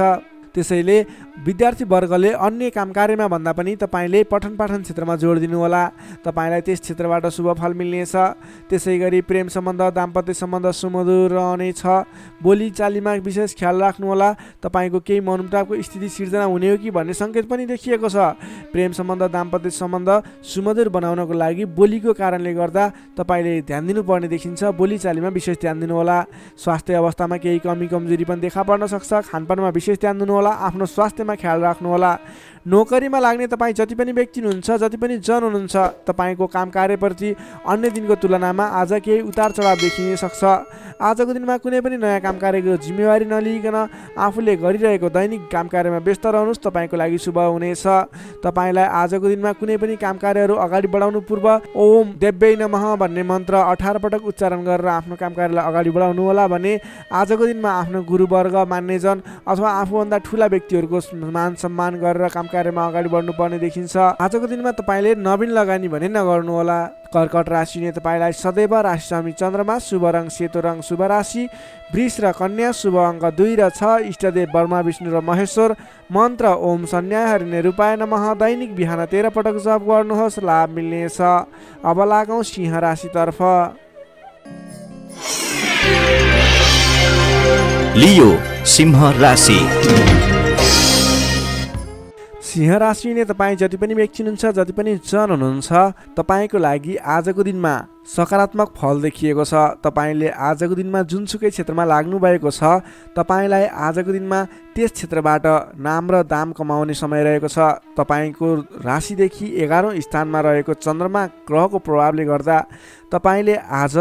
त्यसैले विद्यार्थीवर्गले अन्य कामकार्यमा भन्दा पनि तपाईँले पठन पाठन क्षेत्रमा जोड दिनुहोला। तपाईँलाई त्यस क्षेत्रबाट शुभ फल मिल्नेछ। त्यसै गरी प्रेम सम्बन्ध दाम्पत्य सम्बन्ध सुमधुर रहनेछ। बोलीचालीमा विशेष ख्याल राख्नुहोला। तपाईँको केही मनमुटावको स्थिति सिर्जना हुने हो कि भन्ने सङ्केत पनि देखिएको छ। प्रेम सम्बन्ध दाम्पत्य सम्बन्ध सुमधुर बनाउनको लागि बोलीको कारणले गर्दा तपाईँले ध्यान दिनुपर्ने देखिन्छ। बोलीचालीमा विशेष ध्यान दिनुहोला। स्वास्थ्य अवस्थामा केही कमी कमजोरी पनि देखा पर्न सक्छ। खानपानमा विशेष ध्यान दिनुहोला। आफ्नो स्वास्थ्यमा ख्याल राख्नुहोला। नोकरीमा लाग्ने तपाईँ जति पनि व्यक्ति हुनुहुन्छ, जति पनि जन हुनुहुन्छ, तपाईँको काम कार्यप्रति अन्य दिनको तुलनामा आज केही उतार चढाव देखिन सक्छ। आजको दिनमा कुनै पनि नयाँ काम कार्यको जिम्मेवारी नलिइकन आफूले गरिरहेको दैनिक काम कार्यमा व्यस्त रहनुहोस्। तपाईँको लागि शुभ हुनेछ। तपाईँलाई आजको दिनमा कुनै पनि काम कार्यहरू अगाडि बढाउनु पूर्व ओम देव्यै नमः भन्ने मन्त्र 18 पटक उच्चारण गरेर आफ्नो काम कार्यलाई अगाडि बढाउनु होला भने आजको दिनमा आफ्नो गुरुवर्ग मान्यजन अथवा आफूभन्दा ठुला व्यक्तिहरूको मान सम्मान गरेर काम कार्यमा अगाडि बढ्नुपर्ने देखिन्छ। आजको दिनमा तपाईँले नवीन लगानी भने नगर्नुहोला। कर्कट राशिले तपाईँलाई सदैव राशि स्वामी चन्द्रमा, शुभ रङ सेतो रङ, शुभ राशि वृष र कन्या, शुभ अङ्क 2 र 6, इष्टदेव ब्रह्मा विष्णु र महेश्वर, मन्त्र ओम सन्न्याहरिणे रूपाय नमः। दैनिक बिहान 13 पटक जप गर्नुहोस्, लाभ मिल्नेछ। अब लागौँ सिंह राशितर्फ। लियो सिंह राशि। सिंह राशिले तपाईँ जति पनि व्यक्ति हुनुहुन्छ, जति पनि जन हुनुहुन्छ, तपाईँको लागि आजको दिनमा सकारात्मक फल देखिएको छ। तपाईँले आजको दिनमा जुनसुकै क्षेत्रमा लाग्नु भएको छ, तपाईँलाई आजको दिनमा त्यस क्षेत्रबाट नाम र दाम कमाउने समय रहेको छ। तपाईँको राशिदेखि 11औं स्थानमा रहेको चन्द्रमा ग्रहको प्रभावले गर्दा तपाईँले आज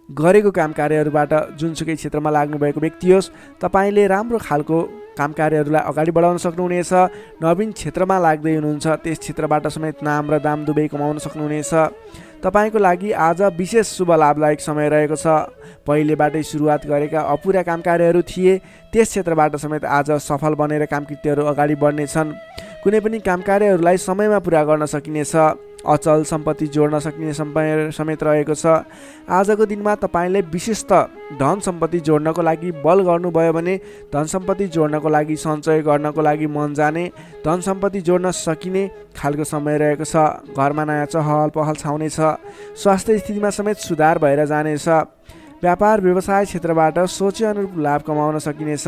गरेको काम कार्यहरूबाट जुनसुकै क्षेत्रमा लाग्नुभएको व्यक्ति होस्, तपाईँले राम्रो खालको काम कार्यहरूलाई अगाडि बढाउन सक्नुहुनेछ। नवीन क्षेत्रमा लाग्दै हुनुहुन्छ, त्यस क्षेत्रबाट समेत नाम र दाम दुवै कमाउन सक्नुहुनेछ। तपाईँको लागि आज विशेष शुभ लाभदायक समय रहेको छ। पहिलेबाटै सुरुवात गरेका अपुरा काम कार्यहरू थिए, त्यस क्षेत्रबाट समेत आज सफल बनेर कामकृत्यहरू अगाडि बढ्नेछन्। कुनै पनि काम कार्यहरूलाई समयमा पुरा गर्न सकिनेछ। अचल सम्पत्ति जोड्न सकिने समय समेत रहेको छ। आजको दिनमा तपाईँले विशेषतः धन सम्पत्ति जोड्नको लागि बल गर्नुभयो भने धन सम्पत्ति जोड्नको लागि सञ्चय गर्नको लागि मन जाने, धन सम्पत्ति जोड्न सकिने खालको समय रहेको छ। घरमा नयाँ चहल पहल छाउनेछ। स्वास्थ्य स्थितिमा समेत सुधार भएर जानेछ। व्यापार व्यवसाय क्षेत्रबाट सोचे अनुरूप लाभ कमाउन सकिनेछ।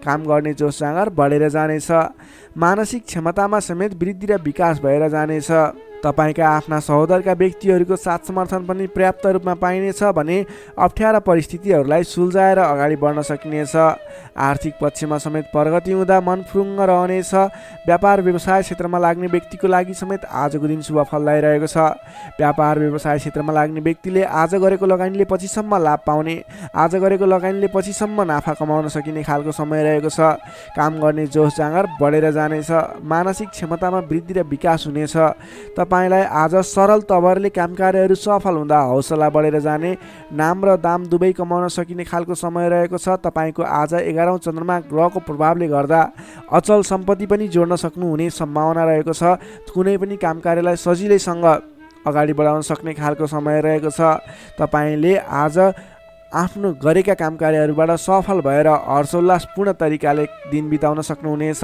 काम गर्ने जोस जाँगर बढेर जानेछ। मानसिक क्षमतामा समेत वृद्धि र विकास भएर जानेछ। तपाईँका आफ्ना सहोदरका व्यक्तिहरूको साथ समर्थन पनि पर्याप्त रूपमा पाइनेछ भने अप्ठ्यारा परिस्थितिहरूलाई सुल्झाएर अगाडि बढ्न सकिनेछ। आर्थिक पक्षमा समेत प्रगति हुँदा मन फुरुङ्ग रहनेछ। व्यापार व्यवसाय क्षेत्रमा लाग्ने व्यक्तिको लागि समेत आजको दिन शुभ फलदायी रहेको छ। व्यापार व्यवसाय क्षेत्रमा लाग्ने व्यक्तिले आज गरेको लगानीले पछिसम्म लाभ पाउने, आज गरेको लगानीले पछिसम्म नाफा कमाउन सकिने खालको समय रहेको छ। काम गर्ने जोस जाँगर बढेर जानेछ। मानसिक क्षमतामा वृद्धि र विकास हुनेछ। तपाईँलाई आज सरल तवरले काम कार्यहरू सफल हुँदा हौसला बढेर जाने, नाम र दाम दुवै कमाउन सकिने खालको समय रहेको छ। तपाईँको आज 11औं चन्द्रमा ग्रहको प्रभावले गर्दा अचल सम्पत्ति पनि जोड्न सक्नुहुने सम्भावना रहेको छ। कुनै पनि काम कार्यलाई सजिलैसँग अगाडि बढाउन सक्ने खालको समय रहेको छ। तपाईँले आज आफ्नो गरेका काम कार्यहरूबाट सफल भएर हर्षोल्लासपूर्ण तरिकाले दिन बिताउन सक्नुहुनेछ।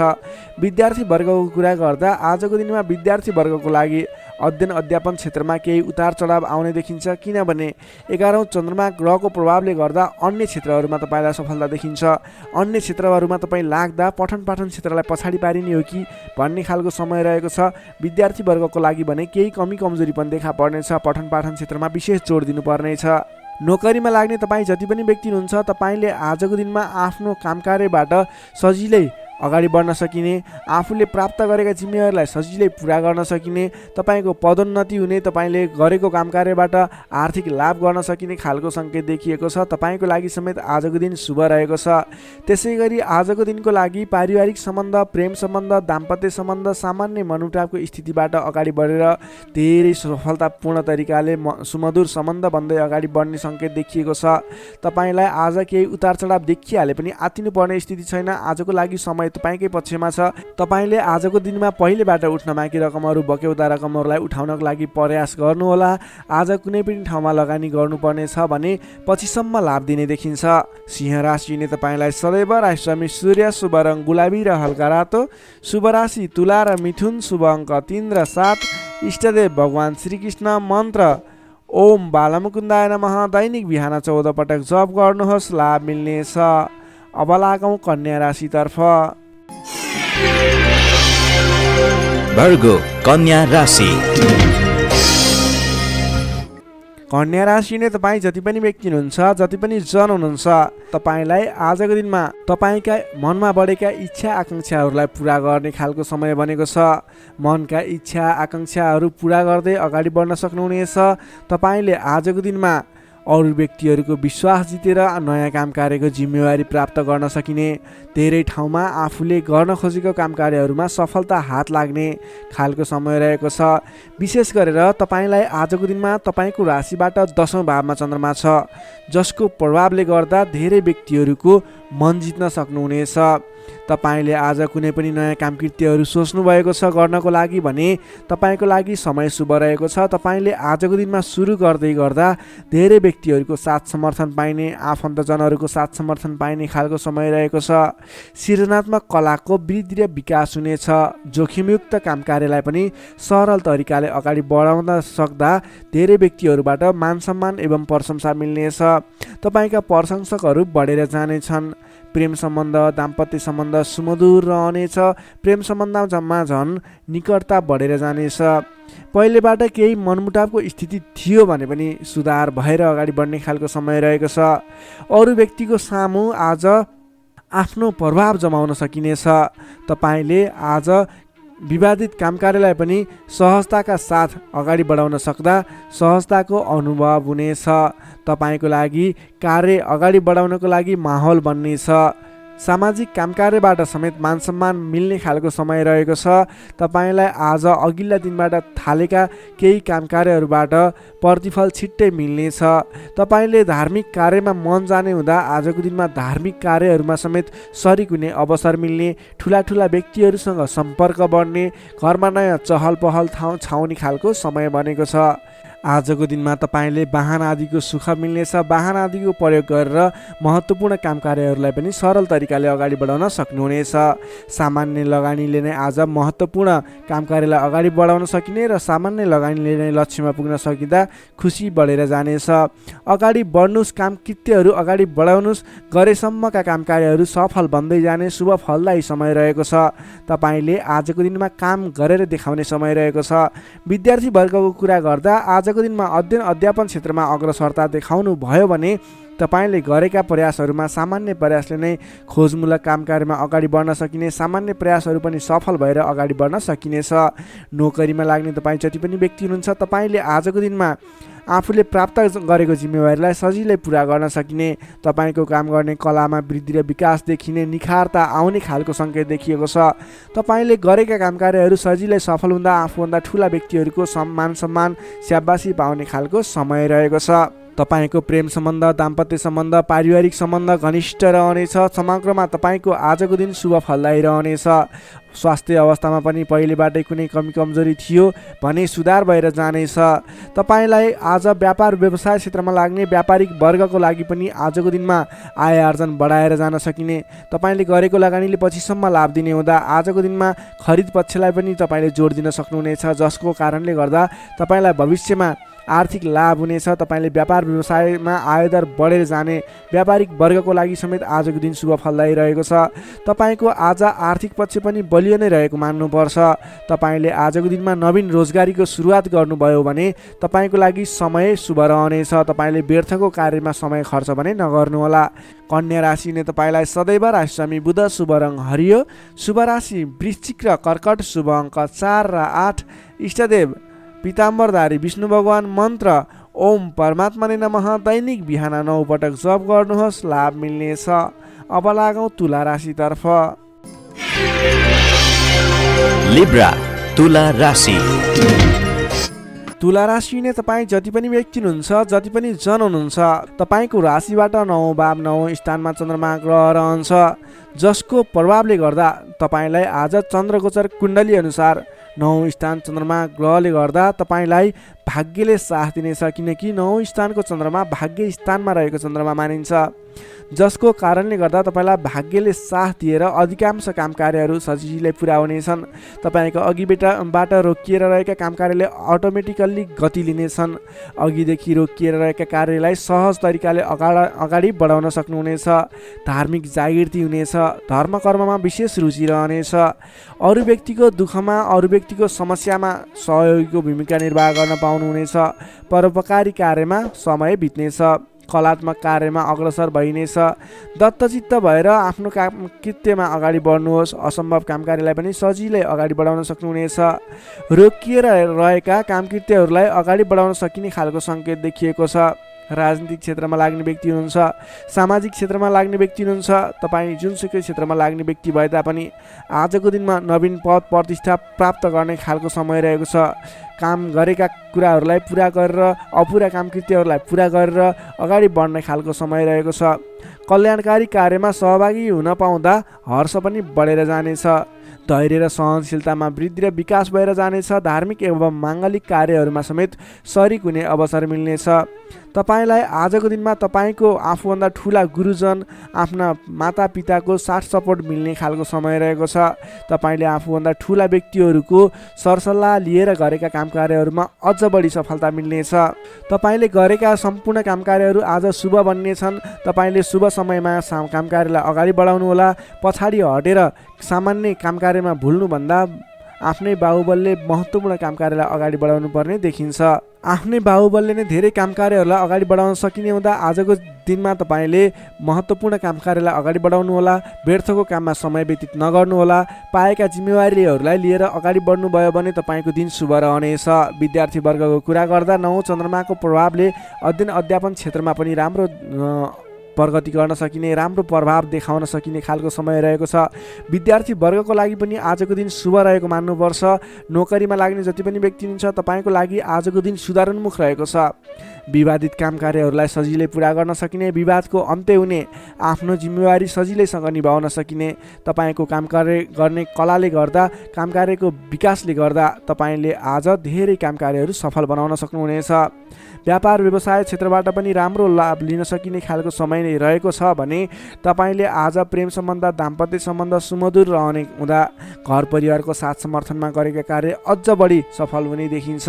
विद्यार्थी वर्गको कुरा गर्दा आजको दिनमा विद्यार्थी वर्गको लागि अध्ययन अध्यापन क्षेत्रमा केही उतार चढाव आउने देखिन्छ, किनभने 11औं चन्द्रमा ग्रहको प्रभावले गर्दा अन्य क्षेत्रहरूमा तपाईँलाई सफलता देखिन्छ। अन्य क्षेत्रहरूमा तपाईँ लाग्दा पठन पाठन क्षेत्रलाई पछाडि पारिने हो कि भन्ने खालको समय रहेको छ। विद्यार्थी वर्गको लागि भने केही कमी कमजोरी पनि देखा पर्नेछ। पठन पाठन क्षेत्रमा विशेष जोड दिनुपर्नेछ। नोकरीमा लाग्ने तपाईँ जति पनि व्यक्ति हुनुहुन्छ, तपाईँले आजको दिनमा आफ्नो काम कार्यबाट सजिलै अगाडि बढ्न सकिने, आफूले प्राप्त गरेका जिम्मेवारीलाई सजिलै पुरा गर्न सकिने, तपाईँको पदोन्नति हुने, तपाईँले गरेको काम कार्यबाट आर्थिक लाभ गर्न सकिने खालको सङ्केत देखिएको छ। तपाईँको लागि समेत आजको दिन शुभ रहेको छ। त्यसै गरी आजको दिनको लागि पारिवारिक सम्बन्ध, प्रेम सम्बन्ध, दाम्पत्य सम्बन्ध, सामान्य मनमुटावको स्थितिबाट अगाडि बढेर धेरै सफलतापूर्ण तरिकाले सुमधुर सम्बन्ध बन्दै अगाडि बढ्ने सङ्केत देखिएको छ। तपाईँलाई आज केही उतार चढाव देखिहाले पनि आत्तिनुपर्ने स्थिति छैन। आजको लागि समय तपाईँकै पक्षमा छ। तपाईँले आजको दिनमा पहिलेबाट उठ्न बाँकी रकमहरू, बक्यौता रकमहरूलाई उठाउनको लागि प्रयास गर्नुहोला। आज कुनै पनि ठाउँमा लगानी गर्नुपर्ने छ भने पछिसम्म लाभ दिने देखिन्छ। सिंह राशिले तपाईँलाई सदैव राशिस्वामी सूर्य, शुभ रङ गुलाबी र हल्का रातो, शुभ राशि तुला र मिथुन, शुभ अङ्क 3 र 7, इष्टदेव भगवान श्रीकृष्ण, मन्त्र ओम बालमुकुन्दाय नमः। दैनिक बिहान 14 पटक जप गर्नुहोस्, लाभ मिल्नेछ। अब लागौँ कन्या राशितर्फ। वर्गो कन्या राशि। कन्या राशि नै तपाईँ जति पनि व्यक्ति हुनुहुन्छ, जति पनि जन हुनुहुन्छ, तपाईँलाई आजको दिनमा तपाईँका मनमा बढेका इच्छा आकाङ्क्षाहरूलाई पुरा गर्ने खालको समय बनेको छ। मनका इच्छा आकाङ्क्षाहरू पुरा गर्दै अगाडि बढ्न सक्नुहुनेछ। तपाईँले आजको दिनमा अरू व्यक्तिहरूको विश्वास जितेर नयाँ काम कार्यको जिम्मेवारी प्राप्त गर्न सकिने, धेरै ठाउँमा आफूले गर्न खोजेको काम कार्यहरूमा सफलता हात लाग्ने खालको समय रहेको छ। विशेष गरेर तपाईँलाई आजको दिनमा तपाईँको राशिबाट 10औं भावमा चन्द्रमा छ, जसको प्रभावले गर्दा धेरै व्यक्तिहरूको मन जित्न सक्नुहुनेछ। तपाईँले आज कुनै पनि नयाँ कामकृत्यहरू सोच्नु भएको छ गर्नको लागि भने तपाईँको लागि समय शुभ रहेको छ। तपाईँले आजको दिनमा सुरु गर्दै गर्दा धेरै व्यक्तिहरूको साथ समर्थन पाइने, आफन्तजनहरूको साथ समर्थन पाइने खालको समय रहेको छ। सृजनात्मक कलाको वृद्धि र विकास हुनेछ। जोखिमयुक्त काम कार्यलाई पनि सरल तरिकाले अगाडि बढाउन सक्दा धेरै व्यक्तिहरूबाट मान सम्मान एवं प्रशंसा मिल्नेछ। तपाईँका प्रशंसकहरू बढेर जानेछन्। प्रेम सम्बन्ध, दाम्पत्य सम्बन्ध सुमधुर रहनेछ। प्रेम सम्बन्धमा झन् निकटता बढेर जानेछ। पहिलेबाट केही मनमुटावको स्थिति थियो भने पनि सुधार भएर अगाडि बढ्ने खालको समय रहेको छ। अरू व्यक्तिको सामु आज आफ्नो प्रभाव जमाउन सकिनेछ। तपाईँले आज विवादित काम कार्यलाई पनि सहजताका साथ अगाडि बढाउन सक्दा सहजताको अनुभव हुनेछ। तपाईँको लागि कार्य अगाडि बढाउनको लागि माहौल बन्नेछ। सामाजिक काम कार्यबाट समेत मान सम्मान मिल्ने खालको समय रहेको छ। तपाईँलाई आज अघिल्ला दिनबाट थालेका केही काम कार्यहरूबाट प्रतिफल छिट्टै मिल्नेछ। तपाईँले धार्मिक कार्यमा मन जाने हुँदा आजको दिनमा धार्मिक कार्यहरूमा समेत सरिक हुने अवसर मिल्ने, ठुला ठुला व्यक्तिहरूसँग सम्पर्क बढ्ने, घरमा नयाँ चहल पहल छाउने खालको समय बनेको छ। आजको दिनमा तपाईँले वाहन आदिको सुख मिल्नेछ। वाहन आदिको प्रयोग गरेर महत्त्वपूर्ण काम कार्यहरूलाई पनि सरल तरिकाले अगाडि बढाउन सक्नुहुनेछ। सामान्य लगानीले नै आज महत्त्वपूर्ण काम कार्यलाई अगाडि बढाउन सकिने र सामान्य लगानीले नै लक्ष्यमा पुग्न सकिँदा खुसी बढेर जानेछ। अगाडि बढ्नुहोस्, काम कृत्यहरू अगाडि बढाउनुहोस्, गरेसम्मका काम कार्यहरू सफल बन्दै जाने शुभ फलदायी समय रहेको छ। तपाईँले आजको दिनमा काम गरेर देखाउने समय रहेको छ। विद्यार्थी वर्गको कुरा गर्दा आजको दिनमा अध्ययन अध्यापन क्षेत्रमा अग्रसरता देखाउनु भयो भने तपाईँले गरेका प्रयासहरूमा सामान्य प्रयासले नै खोजमूलक काम कार्यमा अगाडि बढ्न सकिने, सामान्य प्रयासहरू पनि सफल भएर अगाडि बढ्न सकिनेछ। नोकरीमा लाग्ने तपाईँ जति पनि व्यक्ति हुनुहुन्छ, तपाईँले आजको दिनमा आफूले प्राप्त गरेको जिम्मेवारीलाई सजिलै पुरा गर्न सकिने, तपाईँको काम गर्ने कलामा वृद्धि र विकास देखिने, निखारता आउने खालको सङ्केत देखिएको छ। तपाईँले गरेका काम कार्यहरू सजिलै सफल हुँदा आफूभन्दा ठुला व्यक्तिहरूको सम्मान स्याबासी पाउने खालको समय रहेको छ। तपाईँको प्रेम सम्बन्ध, दाम्पत्य सम्बन्ध, पारिवारिक सम्बन्ध घनिष्ठ रहनेछ। समग्रमा तपाईँको आजको दिन शुभ फलदायी रहनेछ। स्वास्थ्य अवस्थामा पनि पहिलेबाटै कुनै कमी कमजोरी थियो भने सुधार भएर जानेछ। तपाईँलाई आज व्यापार व्यवसाय क्षेत्रमा लाग्ने व्यापारिक वर्गको लागि पनि आजको दिनमा आय आर्जन बढाएर जान सकिने, तपाईँले गरेको लगानीले पछिसम्म लाभ दिने हुँदा आजको दिनमा खरिद पक्षलाई पनि तपाईँले जोड दिन सक्नुहुनेछ, जसको कारणले गर्दा तपाईँलाई भविष्यमा आर्थिक लाभ हुनेछ। तपाईँले व्यापार व्यवसायमा आयदर बढेर जाने व्यापारिक वर्गको लागि समेत आजको दिन शुभ फलदायी रहेको छ। तपाईँको आज आर्थिक पक्ष पनि बलियो नै रहेको मान्नुपर्छ। तपाईँले आजको दिनमा नवीन रोजगारीको सुरुवात गर्नुभयो भने तपाईँको लागि समय शुभ रहनेछ। तपाईँले व्यर्थको कार्यमा समय खर्च भने नगर्नुहोला। कन्या राशिले तपाईँलाई सदैव राशिस्वामी बुध, शुभ रङ हरियो, शुभ राशि वृश्चिक र कर्कट, शुभ अङ्क 4 र 8, इष्टदेव पीताम्बरधारी विष्णु भगवान, मन्त्र ओम परमात्मा नै नमः। दैनिक बिहान 9 पटक जप गर्नुहोस्, लाभ मिल्नेछ। अब लागौँ तुला राशितर्फ। लिब्रा तुला राशि। तुला राशि नै तपाईँ जति पनि व्यक्ति हुनुहुन्छ, जति पनि जन हुनुहुन्छ, तपाईँको राशिबाट 9 भाव 9 स्थानमा चन्द्रमा ग्रह रहन्छ, जसको प्रभावले गर्दा तपाईँलाई आज चन्द्रगोचर कुण्डली अनुसार 9 स्थान चन्द्रमा ग्रहले गर्दा तपाईँलाई भाग्यले साथ दिनेछ। किनकि 9 स्थानको चन्द्रमा भाग्य स्थानमा रहेको चन्द्रमा मानिन्छ, जसको कारणले गर्दा तपाईँलाई भाग्यले साथ दिएर अधिकांश काम कार्यहरू सजिलै पुरा हुनेछन्। तपाईँको अघिबाट रोकिएर रहेका काम कार्यले अटोमेटिकल्ली गति लिनेछन्। अघिदेखि रोकिएर रहेका कार्यलाई सहज तरिकाले अगाडि बढाउन सक्नुहुनेछ। धार्मिक जागृति हुनेछ। धर्म कर्ममा विशेष रुचि रहनेछ। अरू व्यक्तिको दुःखमा, अरू व्यक्तिको समस्यामा सहयोगीको भूमिका निर्वाह गर्न पाउनुहुनेछ। परोपकारी कार्यमा समय बित्नेछ। कलात्मक कार्यमा अग्रसर भइनेछ। दत्तचित्त भएर आफ्नो काम कृत्यमा अगाडि बढ्नुहोस्। असम्भव काम कार्यलाई पनि सजिलै अगाडि बढाउन सक्नुहुनेछ। रोकिएर रहेका काम कृत्यहरूलाई अगाडि बढाउन सकिने खालको सङ्केत देखिएको छ। राजनीतिक क्षेत्रमा लाग्ने व्यक्ति हुनुहुन्छ, सामाजिक क्षेत्रमा लाग्ने व्यक्ति हुनुहुन्छ, तपाईँ जुनसुकै क्षेत्रमा लाग्ने व्यक्ति भए तापनि आजको दिनमा नवीन पद प्रतिष्ठा प्राप्त गर्ने खालको समय रहेको छ। काम गरेका कुराहरूलाई पुरा गरेर अपुरा काम कृत्यहरूलाई पुरा गरेर अगाडि बढ्ने खालको समय रहेको छ। कल्याणकारी कार्यमा सहभागी हुन पाउँदा हर्ष पनि बढेर जानेछ। धैर्य र सहनशीलतामा वृद्धि र विकास भएर जानेछ। धार्मिक एवं माङ्गलिक कार्यहरूमा समेत शरिक हुने अवसर मिल्नेछ। तपाईँलाई आजको दिनमा तपाईँको आफूभन्दा ठुला गुरुजन, आफ्ना मातापिताको साथ सपोर्ट मिल्ने खालको समय रहेको छ। तपाईँले आफूभन्दा ठुला व्यक्तिहरूको सरसल्लाह लिएर गरेका काम कार्यहरूमा अझ बढी सफलता मिल्नेछ। तपाईँले गरेका सम्पूर्ण काम कार्यहरू आज शुभ बन्नेछन्। तपाईँले शुभ समयमा काम कार्यलाई अगाडि बढाउनुहोला। पछाडि हटेर सामान्य काम कार्यमा भुल्नुभन्दा आफ्नै बाहुबलले महत्त्वपूर्ण काम कार्यलाई अगाडि बढाउनु पर्ने देखिन्छ। आफ्नै बाहुबलले नै धेरै काम कार्यहरूलाई अगाडि बढाउन सकिने हुँदा आजको दिनमा तपाईँले महत्त्वपूर्ण काम कार्यलाई अगाडि बढाउनुहोला। व्यर्थको काममा समय व्यतीत नगर्नुहोला। पाएका जिम्मेवारीहरूलाई लिएर अगाडि बढ्नुभयो भने तपाईँको दिन शुभ रहनेछ। विद्यार्थी वर्गको कुरा गर्दा 9 चन्द्रमाको प्रभावले अध्ययन अध्यापन क्षेत्रमा पनि राम्रो प्रगति गर्न सकिने, राम्रो प्रभाव देखाउन सकिने खालको समय रहेको छ। विद्यार्थी वर्गको लागि पनि आजको दिन शुभ रहेको मान्नुपर्छ। नोकरीमा लाग्ने जति पनि व्यक्ति हुनुहुन्छ तपाईँको लागि आजको दिन सुधारोन्मुख रहेको छ। विवादित काम कार्यहरूलाई सजिलै पुरा गर्न सकिने, विवादको अन्त्य हुने, आफ्नो जिम्मेवारी सजिलैसँग निभाउन सकिने, तपाईँको काम कार्य गर्ने कलाले गर्दा, काम कार्यको विकासले गर्दा तपाईँले आज धेरै काम कार्यहरू सफल बनाउन सक्नुहुनेछ। व्यापार व्यवसाय क्षेत्रबाट पनि राम्रो लाभ लिन सकिने खालको समय नै रहेको छ भने तपाईँले आज प्रेम सम्बन्ध, दाम्पत्य सम्बन्ध सुमधुर रहने हुँदा घर परिवारको साथ समर्थनमा गरेका कार्य अझ बढी सफल हुने देखिन्छ।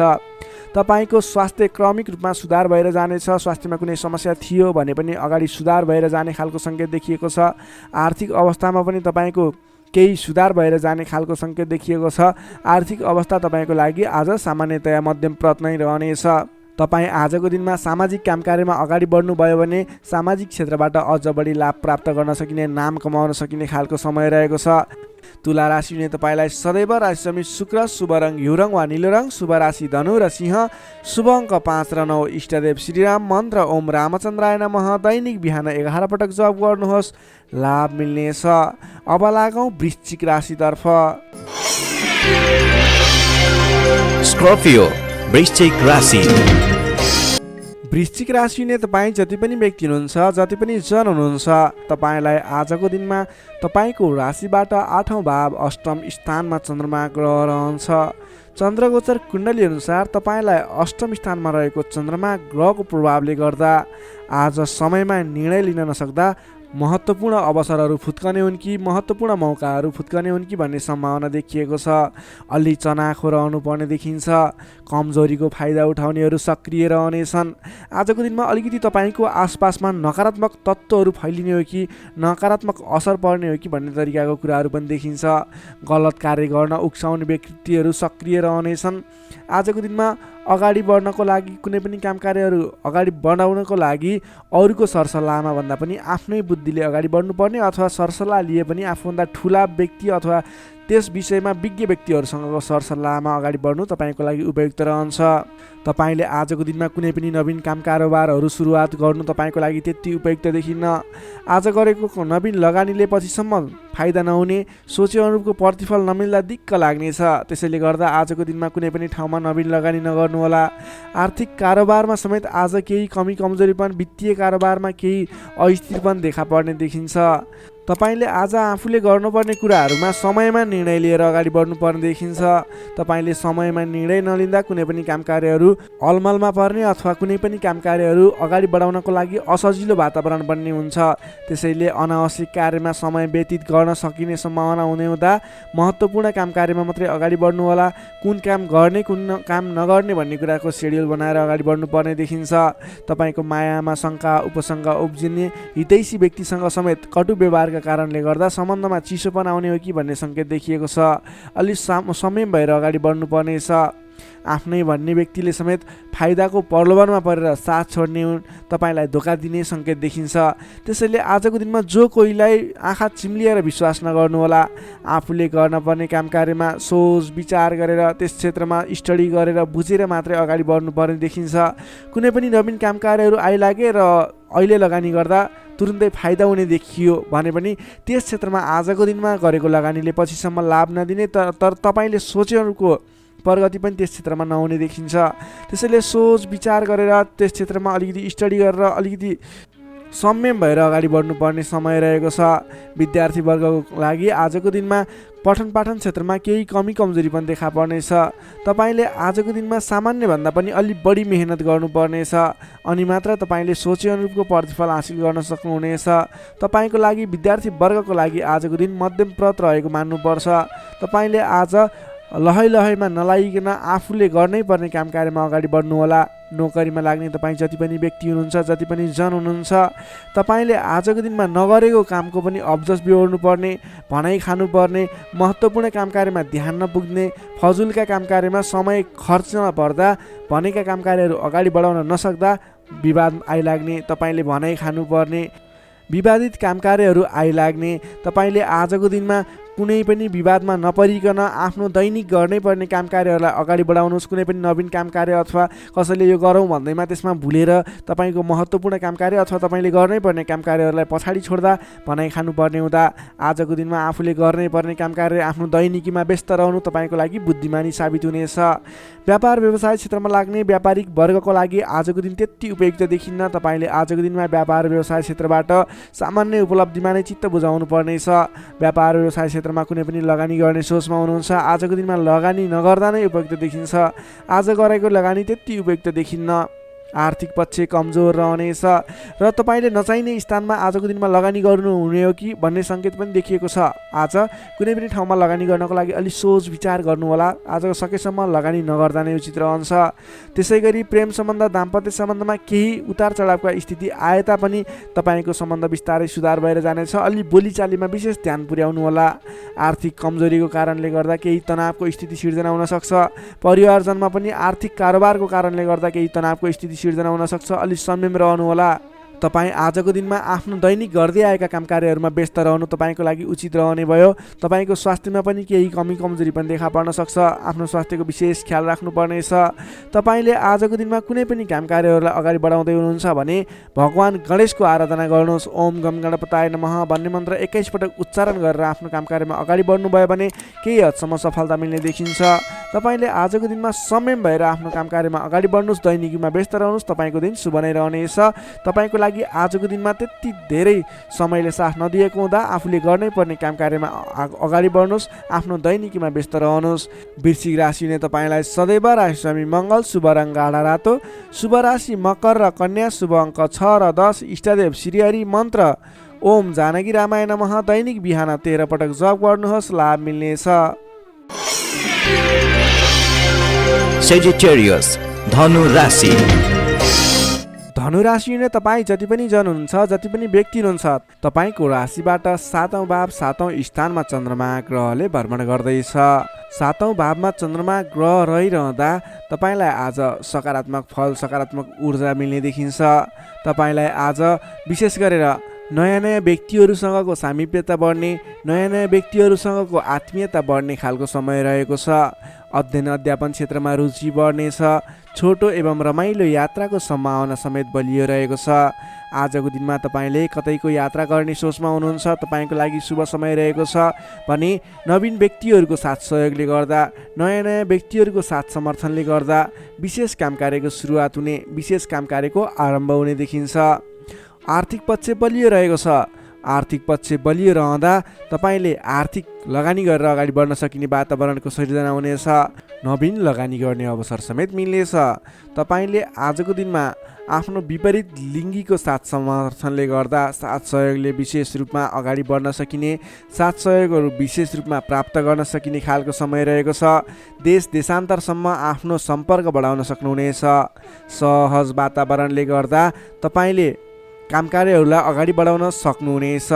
तपाईँको स्वास्थ्य क्रमिक रूपमा सुधार भएर जानेछ। स्वास्थ्यमा कुनै समस्या थियो भने पनि अगाडि सुधार भएर जाने खालको सङ्केत देखिएको छ। आर्थिक अवस्थामा पनि तपाईँको केही सुधार भएर जाने खालको सङ्केत देखिएको छ। आर्थिक अवस्था तपाईँको लागि आज सामान्यतया मध्यमप्रत नै रहनेछ। तपाईँ आजको दिनमा सामाजिक काम कार्यमा अगाडि बढ्नुभयो भने सामाजिक क्षेत्रबाट अझ बढी लाभ प्राप्त गर्न सकिने, नाम कमाउन सकिने खालको समय रहेको छ। तुला राशिले तपाईँलाई सदैव राशिसमी शुक्र, शुभ रङ हिउँ रङ वा निलो रङ, शुभ राशि धनु र सिंह, शुभ अङ्क 5 र 9, इष्टदेव श्रीराम, मन्त्र ओम रामचन्द्राय नमः। दैनिक बिहान 11 पटक जप गर्नुहोस्, लाभ मिल्नेछ। अब लागौँ वृश्चिक राशितर्फ। स्कर्पियो वृश्चिक राशि। वृश्चिक राशि नै तपाईँ जति पनि व्यक्ति हुनुहुन्छ, जति पनि जन हुनुहुन्छ, तपाईँलाई आजको दिनमा तपाईँको राशिबाट 8औँ भाव अष्टम स्थानमा चन्द्रमा ग्रह रहन्छ। चन्द्रगोचर कुण्डली अनुसार तपाईँलाई अष्टम स्थानमा रहेको चन्द्रमा ग्रहको प्रभावले गर्दा आज समयमा निर्णय लिन नसक्दा महत्त्वपूर्ण अवसरहरू फुत्कने हुन् कि महत्त्वपूर्ण मौकाहरू फुत्कने हुन् कि भन्ने सम्भावना देखिएको छ। अलि चनाखो रहनुपर्ने देखिन्छ। कमजोरीको फाइदा उठाउनेहरू सक्रिय रहनेछन्। आजको दिनमा अलिकति तपाईँको आसपासमा नकारात्मक तत्त्वहरू फैलिने हो कि नकारात्मक असर पर्ने हो कि भन्ने तरिकाको कुराहरू पनि देखिन्छ। गलत कार्य गर्न उक्साउने व्यक्तिहरू सक्रिय रहनेछन्। आजको दिनमा अगाडि बढ्नको लागि, कुनै पनि काम कार्यहरू अगाडि बढाउनको लागि अरूको सरसल्लाहमा भन्दा पनि आफ्नै बुद्धिले अगाडि बढ्नुपर्ने, अथवा सरसल्लाह लिए पनि आफूभन्दा ठुला व्यक्ति अथवा त्यस विषयमा विज्ञ व्यक्तिहरूसँगको सरसल्लाहमा अगाडि बढ्नु तपाईँको लागि उपयुक्त रहन्छ। तपाईँले आजको दिनमा कुनै पनि नवीन काम कारोबारहरू सुरुवात गर्नु तपाईँको लागि त्यति उपयुक्त देखिन्न। आज गरेको नवीन लगानीले पछिसम्म फाइदा नहुने, सोचे अनुरूपको प्रतिफल नमिल्दा दिक्क लाग्नेछ। त्यसैले गर्दा आजको दिनमा कुनै पनि ठाउँमा नवीन लगानी नगर्नुहोला। आर्थिक कारोबारमा समेत आज केही कमी कमजोरीपन, वित्तीय कारोबारमा केही अस्थिरपन देखा पर्ने देखिन्छ। तपाईँले आज आफूले गर्नुपर्ने कुराहरूमा समयमा निर्णय लिएर अगाडि बढ्नुपर्ने देखिन्छ। तपाईँले समयमा निर्णय नलिँदा कुनै पनि काम कार्यहरू अलमलमा पर्ने अथवा कुनै पनि काम कार्यहरू अगाडि बढाउनको लागि असजिलो वातावरण बन्ने हुन्छ। त्यसैले अनावश्यक कार्यमा समय व्यतीत गर्न सकिने सम्भावना हुने हुँदा महत्त्वपूर्ण काम कार्यमा मात्रै अगाडि बढ्नुहोला। कुन काम गर्ने, कुन काम नगर्ने भन्ने कुराको सेड्युल बनाएर अगाडि बढ्नुपर्ने देखिन्छ। तपाईँको मायामा शङ्का उपशङ्का उब्जिने, हितैषी व्यक्तिसँग समेत कटु व्यवहारका कारणले गर्दा सम्बन्धमा चिसोपन आउने हो कि भन्ने सङ्केत देखिएको छ। अलि संयम भएर अगाडि बढ्नुपर्नेछ। आफ्नै भन्ने व्यक्तिले समेत फाइदाको प्रलोभनमा परेर साथ छोड्ने हुन्, तपाईँलाई धोका दिने सङ्केत देखिन्छ। त्यसैले आजको दिनमा जो कोहीलाई आँखा चिम्लिएर विश्वास नगर्नुहोला। आफूले गर्नुपर्ने काम कार्यमा सोच विचार गरेर, त्यस क्षेत्रमा स्टडी गरेर बुझेर मात्रै अगाडि बढ्नुपर्ने देखिन्छ। कुनै पनि नवीन काम कार्यहरू आइलागे र अहिले लगानी गर्दा तुरुन्तै फाइदा हुने देखियो भने पनि त्यस क्षेत्रमा आजको दिनमा गरेको लगानीले पछिसम्म लाभ नदिने, तर तपाईँले सोचेहरूको प्रगति पनि त्यस क्षेत्रमा नहुने देखिन्छ। त्यसैले सोच विचार गरेर त्यस क्षेत्रमा अलिकति स्टडी गरेर अलिकति संयम भएर अगाडि बढ्नुपर्ने समय रहेको छ। विद्यार्थी वर्गको लागि आजको दिनमा पठन पाठन क्षेत्रमा केही कमी कमजोरी पनि देखा पर्नेछ। तपाईँले आजको दिनमा सामान्यभन्दा पनि अलि बढी मेहनत गर्नुपर्नेछ, अनि मात्र तपाईँले सोचे अनुरूपको प्रतिफल हासिल गर्न सक्नुहुनेछ। तपाईँको लागि, विद्यार्थी वर्गको लागि आजको दिन मध्यमप्रत रहेको मान्नुपर्छ। तपाईँले आज लहैमा नलागिकन आफूले गर्नै पर्ने काम कार्यमा अगाडि बढ्नुहोला। नोकरीमा लाग्ने तपाईँ जति पनि व्यक्ति हुनुहुन्छ, जति पनि जन हुनुहुन्छ, तपाईँले आजको दिनमा नगरेको कामको पनि अब्जस बिहोर्नुपर्ने, भनाइ खानुपर्ने, महत्त्वपूर्ण काम कार्यमा ध्यान नपुग्ने, फजुलका काम कार्यमा समय खर्च नपर्दा भनेका काम कार्यहरू अगाडि बढाउन नसक्दा विवाद आइलाग्ने, तपाईँले भनाइ खानुपर्ने, विवादित काम कार्यहरू आइलाग्ने, तपाईँले आजको दिनमा कुनै पनि विवादमा नपरिकन आफ्नो दैनिक गर्नै पर्ने काम कार्यहरूलाई अगाडि बढाउनुहोस्। कुनै पनि नवीन काम कार्य अथवा कसैले यो गरौँ भन्दैमा त्यसमा भुलेर तपाईँको महत्त्वपूर्ण काम कार्य अथवा तपाईँले गर्नै पर्ने काम कार्यहरूलाई पछाडि छोड्दा भनाइ खानुपर्ने हुँदा आजको दिनमा आफूले गर्नै पर्ने काम कार्य आफ्नो दैनिकीमा व्यस्त रहनु तपाईँको लागि बुद्धिमानी साबित हुनेछ। व्यापार व्यवसाय क्षेत्रमा लाग्ने व्यापारिक वर्गको लागि आजको दिन त्यति उपयुक्त देखिन्न। तपाईँले आजको दिनमा व्यापार व्यवसाय क्षेत्रबाट सामान्य उपलब्धिमा नै चित्त बुझाउनु पर्नेछ। व्यापार व्यवसाय क्षेत्रमा कुनै पनि लगानी गर्ने सोचमा हुनुहुन्छ, आजको दिनमा लगानी नगर्दा नै उपयुक्त देखिन्छ। आज गरेको लगानी त्यति उपयुक्त देखिन्न। आर्थिक पक्ष कमजोर रहनेछ र तपाईँले नचाहिने स्थानमा आजको दिनमा लगानी गर्नुहुने हो कि भन्ने सङ्केत पनि देखिएको छ। आज कुनै पनि ठाउँमा लगानी गर्नको लागि अलि सोच विचार गर्नुहोला। आज सकेसम्म लगानी नगर्दा नै उचित रहन्छ। त्यसै गरी प्रेम सम्बन्ध दाम्पत्य सम्बन्धमा केही उतार चढावका स्थिति आए तापनि तपाईँको सम्बन्ध बिस्तारै सुधार भएर जानेछ। अलि बोलीचालीमा विशेष ध्यान पुर्याउनु होला। आर्थिक कमजोरीको कारणले गर्दा केही तनावको स्थिति सिर्जना हुन सक्छ। परिवारजनमा पनि आर्थिक कारोबारको कारणले गर्दा केही तनावको स्थिति सिर्जना हुन सक्छ। अलि संयम रहनु होला। तपाईँ आजको दिनमा आफ्नो दैनिक गर्दै आएका काम कार्यहरूमा व्यस्त रहनु तपाईँको लागि उचित रहने भयो। तपाईँको स्वास्थ्यमा पनि केही कमी कमजोरी पनि देखा पर्न सक्छ। आफ्नो स्वास्थ्यको विशेष ख्याल राख्नुपर्नेछ। तपाईँले आजको दिनमा कुनै पनि काम कार्यहरूलाई अगाडि बढाउँदै हुनुहुन्छ भने भगवान गणेशको आराधना गर्नुहोस्। ओम गम गणपताय नमः भन्ने मन्त्र 21 पटक उच्चारण गरेर आफ्नो काम कार्यमा अगाडि बढ्नुभयो भने केही हदसम्म सफलता मिल्ने देखिन्छ। तपाईँले आजको दिनमा संयम भएर आफ्नो काम कार्यमा अगाडि बढ्नुहोस्। दैनिकीमा व्यस्त रहनुहोस्। तपाईँको दिन शुभ नै रहनेछ। तपाईँको लागि आजको दिनमा त्यति धेरै समयले साथ नदिएको हुँदा आफूले गर्नै पर्ने काम कार्यमा अगाडि बढ्नुहोस्। आफ्नो दैनिकीमा व्यस्त रहनुहोस्। वृश्चिक राशिले तपाईँलाई सदैव राशिस्वामी मङ्गल, शुभ रङ गाढा रातो, शुभ राशि मकर र कन्या, शुभ अङ्क 6 र 10, इष्टदेव श्रीहरि, मन्त्र ओम जानकी रामाय नमः। दैनिक बिहान 13 पटक जप गर्नुहोस्, लाभ मिल्नेछ। Sagittarius, धनु राशि। धनु राशिले तपाईँ जति पनि जन हुनुहुन्छ, जति पनि व्यक्ति हुनुहुन्छ, तपाईँको राशिबाट 7औं भाव 7औं स्थानमा चन्द्रमा ग्रहले भ्रमण गर्दैछ। 7औं भावमा चन्द्रमा ग्रह रहिरहँदा तपाईँलाई आज सकारात्मक फल, सकारात्मक ऊर्जा मिल्ने देखिन्छ। तपाईँलाई आज विशेष गरेर नयाँ नयाँ व्यक्तिहरूसँगको सामिप्यता बढ्ने, नयाँ नयाँ व्यक्तिहरूसँगको आत्मीयता बढ्ने खालको समय रहेको छ। अध्ययन अध्यापन क्षेत्रमा रुचि बढ्नेछ। छोटो एवं रमाइलो यात्राको सम्भावना समेत बलियो रहेको छ। आजको दिनमा तपाईँले कतैको यात्रा गर्ने सोचमा हुनुहुन्छ, तपाईँको लागि शुभ समय रहेको छ भने नवीन व्यक्तिहरूको साथ सहयोगले गर्दा, नयाँ नयाँ व्यक्तिहरूको साथ समर्थनले गर्दा विशेष काम कार्यको सुरुवात हुने, विशेष काम कार्यको आरम्भ हुने देखिन्छ। आर्थिक पक्ष बलियो रहेको छ। आर्थिक पक्ष बलियो रहँदा तपाईँले आर्थिक लगानी गरेर अगाडि बढ्न सकिने वातावरणको सृजना हुनेछ। नवीन लगानी गर्ने अवसर समेत मिल्नेछ। तपाईँले आजको दिनमा आफ्नो विपरीत लिङ्गीको साथ समर्थनले गर्दा साथ सहयोगले विशेष रूपमा अगाडि बढ्न सकिने, साथ सहयोगहरू विशेष रूपमा प्राप्त गर्न सकिने खालको समय रहेको छ। देश देशान्तरसम्म आफ्नो सम्पर्क बढाउन सक्नुहुनेछ। सहज वातावरणले गर्दा तपाईँले काम कार्यहरूलाई अगाडि बढाउन सक्नुहुनेछ।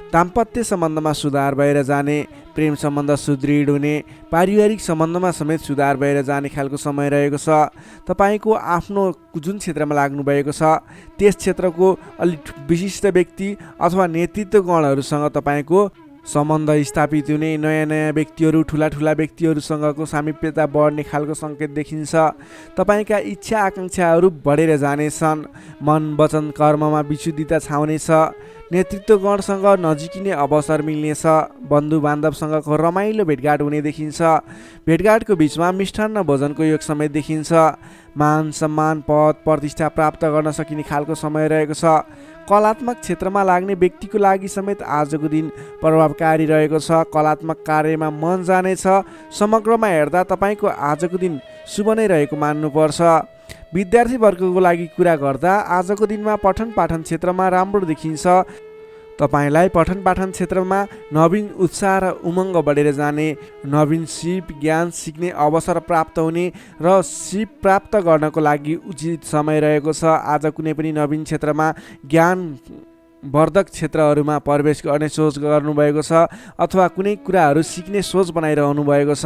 दाम्पत्य सम्बन्धमा सुधार भएर जाने, प्रेम सम्बन्ध सुदृढ हुने, पारिवारिक सम्बन्धमा समेत सुधार भएर जाने खालको समय रहेको छ। तपाईँको आफ्नो जुन क्षेत्रमा लाग्नुभएको छ त्यस क्षेत्रको अलिक विशिष्ट व्यक्ति अथवा नेतृत्वगणहरूसँग तपाईँको सम्बन्ध स्थापित हुने, नयाँ नयाँ व्यक्तिहरू, ठुला ठुला व्यक्तिहरूसँगको सामिप्यता बढ्ने खालको सङ्केत देखिन्छ। तपाईँका इच्छा आकाङ्क्षाहरू बढेर जानेछन्। मन वचन कर्ममा विशुद्धिता छाउनेछ। नेतृत्वगणसँग नजिकिने अवसर मिल्नेछ। बन्धु बान्धवसँगको रमाइलो भेटघाट हुने देखिन्छ। भेटघाटको बिचमा मिष्टान्न भोजनको योग समेत देखिन्छ। मान सम्मान पद प्रतिष्ठा प्राप्त गर्न सकिने खालको समय रहेको छ। कलात्मक क्षेत्रमा लाग्ने व्यक्तिको लागि समेत आजको दिन प्रभावकारी रहेको छ। कलात्मक कार्यमा मन जानेछ। समग्रमा हेर्दा तपाईँको आजको दिन शुभ नै रहेको मान्नुपर्छ। विद्यार्थी वर्गको लागि कुरा गर्दा आजको दिनमा पठन पाठन क्षेत्रमा राम्रो देखिन्छ। तपाईँलाई पठन पाठन क्षेत्रमा नवीन उत्साह र उमङ्ग बढेर जाने, नवीन सिप ज्ञान सिक्ने अवसर प्राप्त हुने र सिप प्राप्त गर्नको लागि उचित समय रहेको छ। आज कुनै पनि नवीन क्षेत्रमा ज्ञान वर्धक क्षेत्रहरूमा प्रवेश गर्ने सोच गर्नुभएको छ अथवा कुनै कुराहरू सिक्ने सोच बनाइरहनु भएको छ,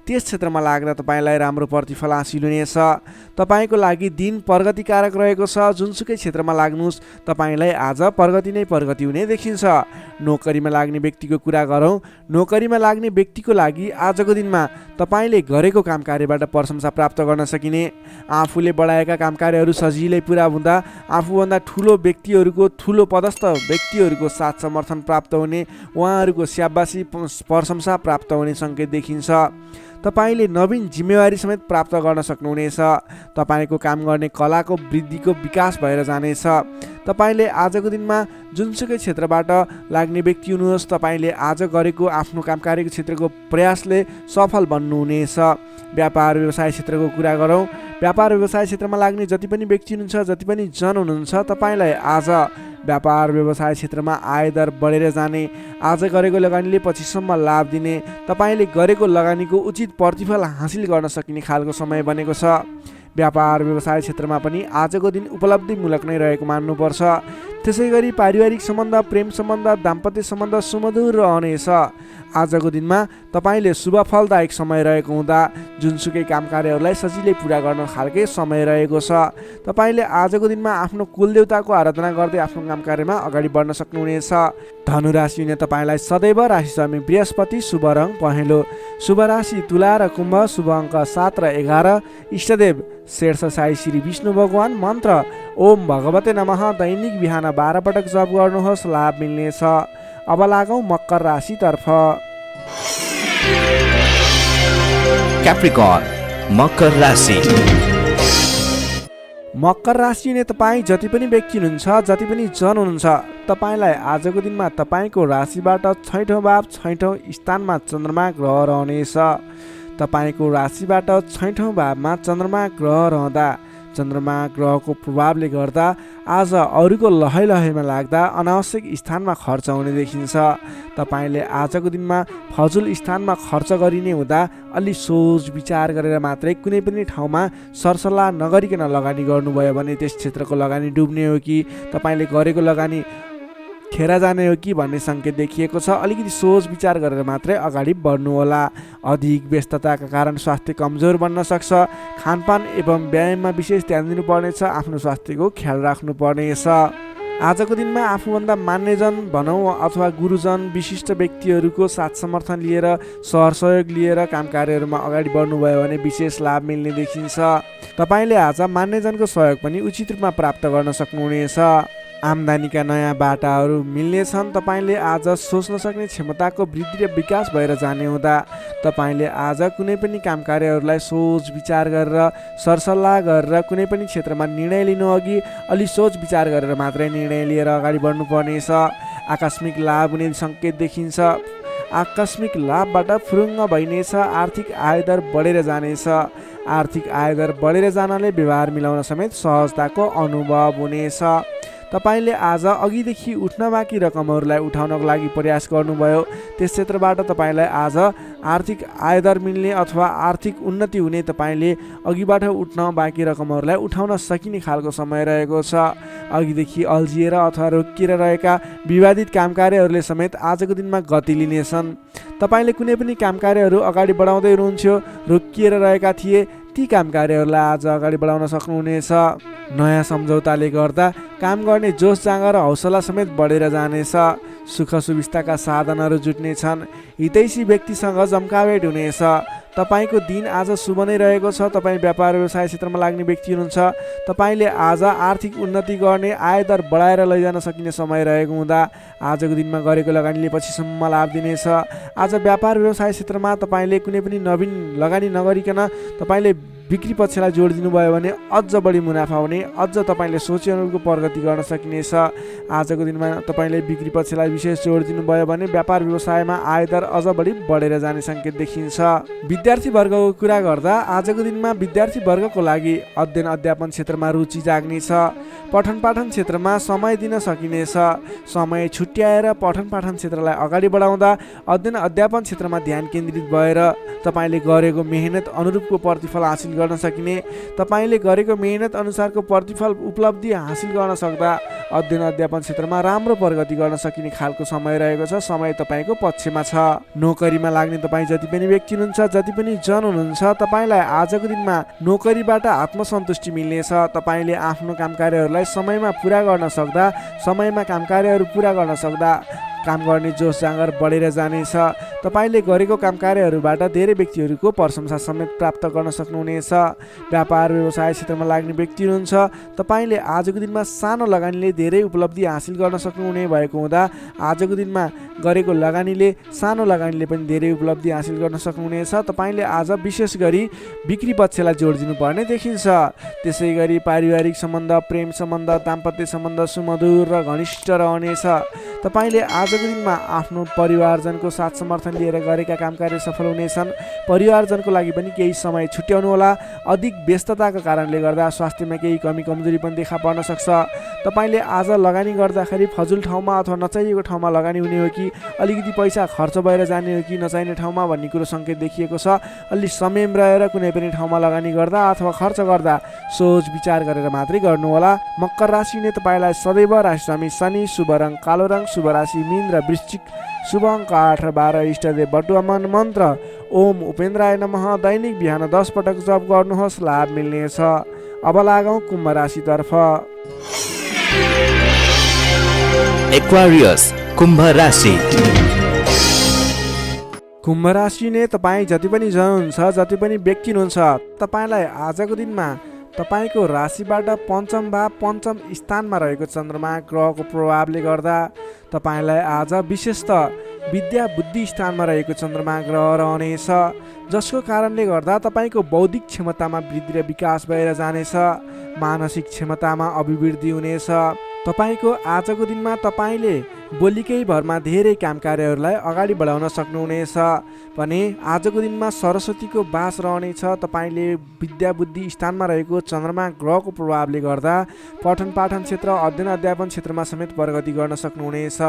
त्यस क्षेत्रमा लाग्दा तपाईँलाई राम्रो प्रतिफल हासिल हुनेछ। तपाईँको लागि दिन प्रगतिकारक रहेको छ। जुनसुकै क्षेत्रमा लाग्नुहोस् तपाईँलाई आज प्रगति नै प्रगति हुने देखिन्छ। नोकरीमा लाग्ने व्यक्तिको कुरा गरौँ। नोकरीमा लाग्ने व्यक्तिको लागि आजको दिनमा तपाईँले गरेको काम कार्यबाट प्रशंसा प्राप्त गर्न सकिने, आफूले बढाएका काम कार्यहरू सजिलै पुरा हुँदा आफूभन्दा ठुलो व्यक्तिहरूको, ठुलो पदस्थ व्यक्तिहरूको साथ समर्थन प्राप्त हुने, उहाँहरूको स्याबासी प्रशंसा प्राप्त हुने सङ्केत देखिन्छ। तपाईँले नवीन जिम्मेवारी समेत प्राप्त गर्न सक्नुहुनेछ। तपाईँको काम गर्ने कलाको वृद्धिको विकास भएर जानेछ। तपाईँले आजको दिनमा जुनसुकै क्षेत्रबाट लाग्ने व्यक्ति हुनुहोस्, तपाईँले आज गरेको आफ्नो काम कार्यको क्षेत्रको प्रयासले सफल बन्नुहुनेछ। व्यापार व्यवसाय क्षेत्रको कुरा गरौँ। व्यापार व्यवसाय क्षेत्रमा लाग्ने जति पनि व्यक्ति हुनुहुन्छ, जति पनि जन हुनुहुन्छ, तपाईँलाई आज व्यापार व्यवसाय क्षेत्रमा आयदर बढेर जाने, आज गरेको लगानीले पछिसम्म लाभ दिने, तपाईँले गरेको लगानीको उचित प्रतिफल हासिल गर्न सकिने खालको समय बनेको छ। व्यापार व्यवसाय क्षेत्रमा पनि आजको दिन उपलब्धिमूलक नै रहेको मान्नुपर्छ। त्यसै गरी पारिवारिक सम्बन्ध, प्रेम सम्बन्ध, दाम्पत्य सम्बन्ध सुमधुर रहनेछ। आजको दिनमा तपाईँले शुभ फलदायक समय रहेको हुँदा जुनसुकै काम कार्यहरूलाई सजिलै पुरा गर्न खालके समय रहेको छ। तपाईँले आजको दिनमा आफ्नो कुलदेवताको आराधना गर्दै आफ्नो काम कार्यमा अगाडि बढ्न सक्नुहुनेछ। धनु राशि हुने तपाईँलाई सदैव राशि स्वामी बृहस्पति, शुभ रङ पहेँलो, शुभ राशि तुला र कुम्भ, शुभ अङ्क 7 र 11, इष्टदेव शेर्ष साई श्री विष्णु भगवान, मन्त्र ओम भगवते नमः, दैनिक बिहान 12 पटक जप गर्नुहोस्, लाभ मिल्नेछ। अब लागौँ मकर राशितर्फ। क्याप्रिकर्न मकर राशि। मकर राशि हुने तपाईँ जति पनि व्यक्ति हुनुहुन्छ, जति पनि जन हुनुहुन्छ, तपाईँलाई आजको दिनमा तपाईँको राशिबाट 6औँ भाव 6औँ स्थानमा चन्द्रमा ग्रह रहनेछ। तपाईँको राशिबाट 6औँ भावमा चन्द्रमा ग्रह रहँदा चन्द्रमा ग्रहको प्रभावले गर्दा आज अरूको लहै लहैमा लाग्दा अनावश्यक स्थानमा खर्च हुने देखिन्छ। तपाईँले आजको दिनमा फजुल स्थानमा खर्च गरिने हुँदा अलि सोच विचार गरेर मात्रै कुनै पनि ठाउँमा सरसल्लाह नगरिकन लगानी गर्नुभयो भने त्यस क्षेत्रको लगानी डुब्ने हो कि तपाईँले गरेको लगानी खेर जाने हो कि भन्ने सङ्केत देखिएको छ। अलिकति सोच विचार गरेर मात्रै अगाडि बढ्नुहोला। अधिक व्यस्तताका कारण स्वास्थ्य कमजोर बन्न सक्छ। खानपान एवं व्यायाममा विशेष ध्यान दिनुपर्नेछ। आफ्नो स्वास्थ्यको ख्याल राख्नुपर्नेछ। आजको दिनमा आफूभन्दा मान्यजन भनौँ अथवा गुरुजन, विशिष्ट व्यक्तिहरूको साथ समर्थन लिएर, सहयोग लिएर काम कार्यहरूमा अगाडि बढ्नुभयो भने विशेष लाभ मिल्ने देखिन्छ। तपाईँले आज मान्यजनको सहयोग पनि उचित रूपमा प्राप्त गर्न सक्नुहुनेछ। आम्दानीका नयाँ बाटाहरू मिल्नेछन्। तपाईँले आज सोच्न सक्ने क्षमताको वृद्धि र विकास भएर जाने हुँदा तपाईँले आज कुनै पनि काम कार्यहरूलाई सोच विचार गरेर, सरसल्लाह गरेर कुनै पनि क्षेत्रमा निर्णय लिनु अघि अलि सोच विचार गरेर मात्रै निर्णय लिएर अगाडि बढ्नुपर्नेछ। आकस्मिक लाभ हुने सङ्केत देखिन्छ। आकस्मिक लाभबाट फुरुङ्ग भइनेछ। आर्थिक आयदर बढेर जानेछ। आर्थिक आयदर बढेर जानले व्यवहार मिलाउन समेत सहजताको अनुभव हुनेछ। तपाईँले आज अघिदेखि उठ्न बाँकी रकमहरूलाई उठाउनको लागि प्रयास गर्नुभयो, त्यस क्षेत्रबाट तपाईँलाई आज आर्थिक आयदर मिल्ने अथवा आर्थिक उन्नति हुने, तपाईँले अघिबाट उठ्न बाँकी रकमहरूलाई उठाउन सकिने खालको समय रहेको छ। अघिदेखि अल्झिएर अथवा रोकिएर रहेका विवादित काम कार्यहरूले समेत आजको दिनमा गति लिनेछन्। तपाईँले कुनै पनि काम कार्यहरू अगाडि बढाउँदै हुनुहुन्थ्यो, रोकिएर रहेका थिए, ती काम कार्यहरूलाई आज अगाडि बढाउन सक्नुहुनेछ। नयाँ सम्झौताले गर्दा काम गर्ने जोस जाँगर र हौसला समेत बढेर जानेछ। सुख सुविस्ताका साधनहरू जुट्नेछन्। हितैषी व्यक्तिसँग जम्काभेट हुनेछ। तपाईँको दिन आज शुभ नै रहेको छ। तपाईँ व्यापार व्यवसाय क्षेत्रमा लाग्ने व्यक्ति हुनुहुन्छ। तपाईँले आज आर्थिक उन्नति गर्ने, आयदर बढाएर लैजान सकिने समय रहेको हुँदा आजको दिनमा गरेको लगानीले पछिसम्म लाभ दिनेछ। आज व्यापार व्यवसाय क्षेत्रमा तपाईँले कुनै पनि नवीन लगानी नगरिकन तपाईँले बिक्री पक्षलाई जोड दिनुभयो भने अझ बढी मुनाफा हुने, अझ तपाईँले सोचे अनुरूपको प्रगति गर्न सकिनेछ। आजको दिनमा तपाईँले बिक्री पक्षलाई विशेष जोड दिनुभयो भने व्यापार व्यवसायमा आयदर अझ बढी बढेर जाने सङ्केत देखिन्छ। विद्यार्थी वर्गको कुरा गर्दा आजको दिनमा विद्यार्थी वर्गको लागि अध्ययन अध्यापन क्षेत्रमा रुचि जाग्नेछ। पठन पाठन क्षेत्रमा समय दिन सकिनेछ। समय छुट्याएर पठन पाठन क्षेत्रलाई अगाडि बढाउँदा अध्ययन अध्यापन क्षेत्रमा ध्यान केन्द्रित भएर तपाईँले गरेको मेहनत अनुरूपको प्रतिफल हासिल गर्न सकिने, तपाईँले गरेको मेहनत अनुसारको प्रतिफल उपलब्धि हासिल गर्न सक्दा अध्ययन अध्यापन क्षेत्रमा राम्रो प्रगति गर्न सकिने खालको समय रहेको छ। समय तपाईँको पक्षमा छ। नोकरीमा लाग्ने तपाईँ जति पनि व्यक्ति हुनुहुन्छ, जति पनि जन हुनुहुन्छ, तपाईँलाई आजको दिनमा नोकरीबाट आत्मसन्तुष्टि मिल्नेछ। तपाईँले आफ्नो काम कार्यहरूलाई समयमा पुरा गर्न सक्दा, समयमा काम कार्यहरू पुरा गर्न सक्दा काम गर्ने जोस जाँगर बढेर जानेछ। तपाईँले गरेको काम कार्यहरूबाट धेरै व्यक्तिहरूको प्रशंसा समेत प्राप्त गर्न सक्नुहुनेछ। व्यापार व्यवसाय क्षेत्रमा लाग्ने व्यक्ति हुनुहुन्छ, तपाईँले आजको दिनमा सानो लगानीले धेरै उपलब्धि हासिल गर्न सक्नुहुने भएको हुँदा आजको दिनमा गरेको लगानीले, सानो लगानीले पनि धेरै उपलब्धि हासिल गर्न सक्नुहुनेछ। तपाईँले आज विशेष गरी बिक्री पक्षलाई जोड दिनुपर्ने देखिन्छ। त्यसै गरी पारिवारिक सम्बन्ध, प्रेम सम्बन्ध, दाम्पत्य सम्बन्ध सुमधुर र घनिष्ठ रहनेछ। तपाईँले आजको दिनमा आफ्नो परिवारजनको साथ समर्थन लिएर गरेका काम कार्य सफल हुनेछन्। परिवारजनको लागि पनि केही समय छुट्याउनु होला। अधिक व्यस्तताको कारणले गर्दा स्वास्थ्यमा केही कमी कमजोरी पनि देखा पर्न सक्छ। तपाईँले आज लगानी गर्दाखेरि फजुल ठाउँमा अथवा नचाहिएको ठाउँमा लगानी हुने हो कि अलिकति पैसा खर्च भएर जाने हो कि नचाहिने ठाउँमा भन्ने कुरो सङ्केत देखिएको छ। अलि संयम रहेर कुनै पनि ठाउँमा लगानी गर्दा अथवा खर्च गर्दा सोच विचार गरेर मात्रै गर्नुहोला। मकर राशिले तपाईँलाई सदैव राशिस्वामी शनि, शुभ रङ कालो रङ, शुभ राशि मीन र वृश्चिक, शुभ अङ्क 8 र 12, इष्टदेव बटुवामन मन्त्र ओम उपेन्द्राय नमः दैनिक बिहान 10 पटक जप गर्नुहोस्, लाभ मिल्नेछ। अब लागौँ कुम्भ राशितर्फ। एक्वारियस कुम्भ राशि। कुम्भ राशि नै तपाईँ जति पनि जन हुनुहुन्छ, जति पनि व्यक्ति हुनुहुन्छ, तपाईँलाई आजको दिनमा तपाईँको राशिबाट पञ्चम भाव पञ्चम स्थानमा रहेको चन्द्रमा ग्रहको प्रभावले गर्दा तपाईँलाई आज विशेषतः विद्या बुद्धि स्थानमा रहेको चन्द्रमा ग्रह रहनेछ, जसको कारणले गर्दा तपाईँको बौद्धिक क्षमतामा वृद्धि र विकास भएर जानेछ। मानसिक क्षमतामा अभिवृद्धि हुनेछ। तपाईँको आजको दिनमा तपाईँले बोलीकै भरमा धेरै काम कार्यहरूलाई अगाडि बढाउन सक्नुहुनेछ भने आजको दिनमा सरस्वतीको बास रहनेछ। तपाईँले विद्या बुद्धि स्थानमा रहेको चन्द्रमा ग्रहको प्रभावले गर्दा पठन पाठन क्षेत्र, अध्ययन अध्यापन क्षेत्रमा समेत प्रगति गर्न सक्नुहुनेछ।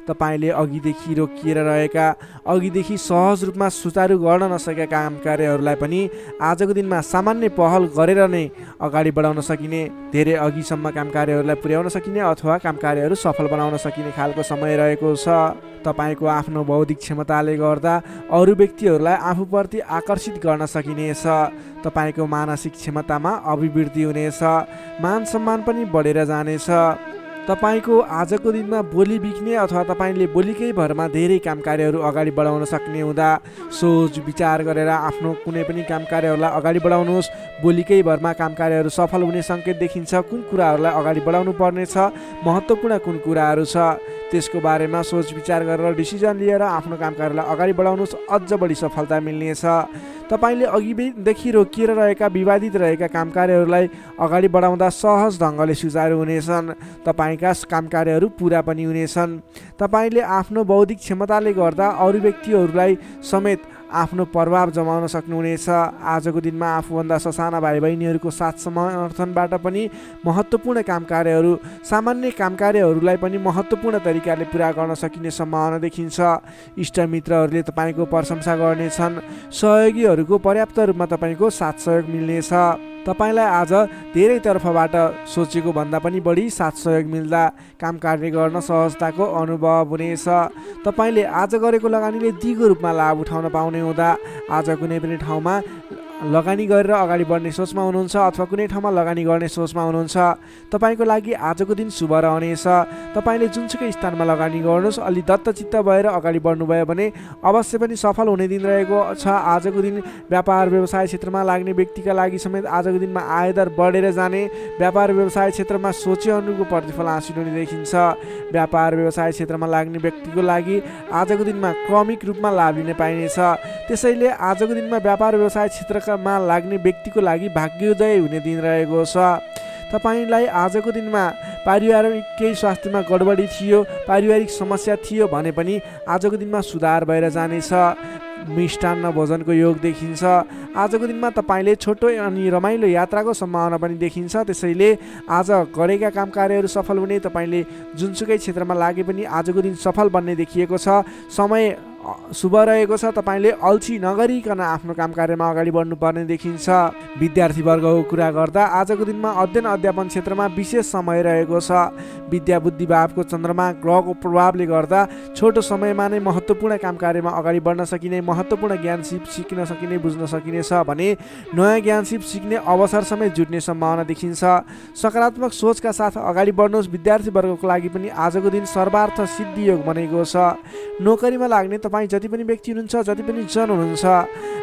तपाईँले अघिदेखि रोकिएर रहेका, अघिदेखि सहज रूपमा सुचारू गर्न नसकेका काम कार्यहरूलाई पनि आजको दिनमा सामान्य पहल गरेर नै अगाडि बढाउन सकिने, धेरै अघिसम्म काम कार्यहरूलाई पुर्याउन सकिने अथवा काम कार्यहरू सफल बनाउन सकिने खालको समय रहेको छ। तपाईँको आफ्नो बौद्धिक क्षमताले गर्दा अरू व्यक्तिहरूलाई आफूप्रति आकर्षित गर्न सकिनेछ। तपाईँको मानसिक क्षमतामा अभिवृद्धि हुनेछ। मान सम्मान पनि बढेर जानेछ। तपाईँको आजको दिनमा बोली बिक्ने अथवा तपाईँले बोलीकै भरमा धेरै काम कार्यहरू अगाडि बढाउन सक्ने हुँदा सोच विचार गरेर आफ्नो कुनै पनि काम कार्यहरूलाई अगाडि बढाउनुहोस्। बोलीकै भरमा काम कार्यहरू सफल हुने सङ्केत देखिन्छ। कुन कुराहरूलाई अगाडि बढाउनु पर्नेछ, महत्त्वपूर्ण कुन कुराहरू छ, त्यसको बारेमा सोच विचार गरेर डिसिजन लिएर आफ्नो काम कार्यलाई अगाडि बढाउनुहोस्, अझ बढी सफलता मिल्नेछ। तपाईँले अघिदेखि रोकिएर रहेका, विवादित रहेका काम कार्यहरूलाई अगाडि बढाउँदा सहज ढङ्गले सुचारू हुनेछन्। तपाईँका काम कार्यहरू पुरा पनि हुनेछन्। तपाईँले आफ्नो बौद्धिक क्षमताले गर्दा अरू व्यक्तिहरूलाई समेत आफ्नो प्रभाव जमाउन सक्नुहुनेछ। आजको दिनमा आफूभन्दा ससाना भाइ बहिनीहरूको साथ समर्थनबाट पनि महत्त्वपूर्ण काम कार्यहरू, सामान्य काम कार्यहरूलाई पनि महत्त्वपूर्ण तरिकाले पुरा गर्न सकिने सम्भावना देखिन्छ। इष्टमित्रहरूले तपाईँको प्रशंसा गर्नेछन्। सहयोगीहरूको पर्याप्त रूपमा तपाईँको साथ सहयोग मिल्नेछ। तपाईँलाई आज धेरै तर्फबाट सोचेको भन्दा पनि बढी साथ सहयोग मिल्दा काम कार्य गर्न सहजताको अनुभव हुनेछ। तपाईँले आज गरेको लगानीले दिगो रूपमा लाभ उठाउन पाउने हुँदा आज कुनै पनि ठाउँमा लगानी गरेर अगाडि बढ्ने सोचमा हुनुहुन्छ अथवा कुनै ठाउँमा लगानी गर्ने सोचमा हुनुहुन्छ, तपाईँको लागि आजको दिन शुभ रहनेछ। तपाईँले जुनसुकै स्थानमा लगानी गर्नुहोस्, अलि दत्तचित्त भएर अगाडि बढ्नुभयो भने अवश्य पनि सफल हुने दिन रहेको छ। आजको दिन व्यापार व्यवसाय क्षेत्रमा लाग्ने व्यक्तिका लागि समेत आजको दिनमा आयदर बढेर जाने, व्यापार व्यवसाय क्षेत्रमा सोचे अनुरूपको प्रतिफल हासिल हुने देखिन्छ। व्यापार व्यवसाय क्षेत्रमा लाग्ने व्यक्तिको लागि आजको दिनमा क्रमिक रूपमा लाभ लिने पाइनेछ। त्यसैले आजको दिनमा व्यापार व्यवसाय क्षेत्रका मा लाग्ने व्यक्तिको लागि भाग्योदय हुने दिन रहेको छ। तपाईँलाई आजको दिनमा पारिवारिक केही स्वास्थ्यमा गडबडी थियो, पारिवारिक समस्या थियो भने पनि आजको दिनमा सुधार भएर जानेछ। मिष्टान्न भोजनको योग देखिन्छ। आजको दिनमा तपाईँले छोटो अनि रमाइलो यात्राको सम्भावना पनि देखिन्छ। त्यसैले आज गरेका काम कार्यहरू सफल हुने, तपाईँले जुनसुकै क्षेत्रमा लागे पनि आजको दिन सफल बन्ने देखिएको छ। समय शुभ रहेको छ। तपाईँले अल्छी नगरिकन आफ्नो काम कार्यमा अगाडि बढ्नुपर्ने देखिन्छ। विद्यार्थीवर्गको कुरा गर्दा आजको दिनमा अध्ययन अध्यापन क्षेत्रमा विशेष समय रहेको छ। विद्या बुद्धि भावको चन्द्रमा ग्रहको प्रभावले गर्दा छोटो समयमा नै महत्त्वपूर्ण काम कार्यमा अगाडि बढ्न सकिने, महत्त्वपूर्ण ज्ञान सिक्न सकिने, बुझ्न सकिने छ भने नयाँ ज्ञान सिक्ने अवसर समेत जुट्ने सम्भावना देखिन्छ। सकारात्मक सोचका साथ अगाडि बढ्नुहोस्। विद्यार्थीवर्गको लागि पनि आजको दिन सर्वार्थ सिद्धि योग बनेको छ। नोकरीमा लाग्ने तपाईँ जति पनि व्यक्ति हुनुहुन्छ, जति पनि जन हुनुहुन्छ,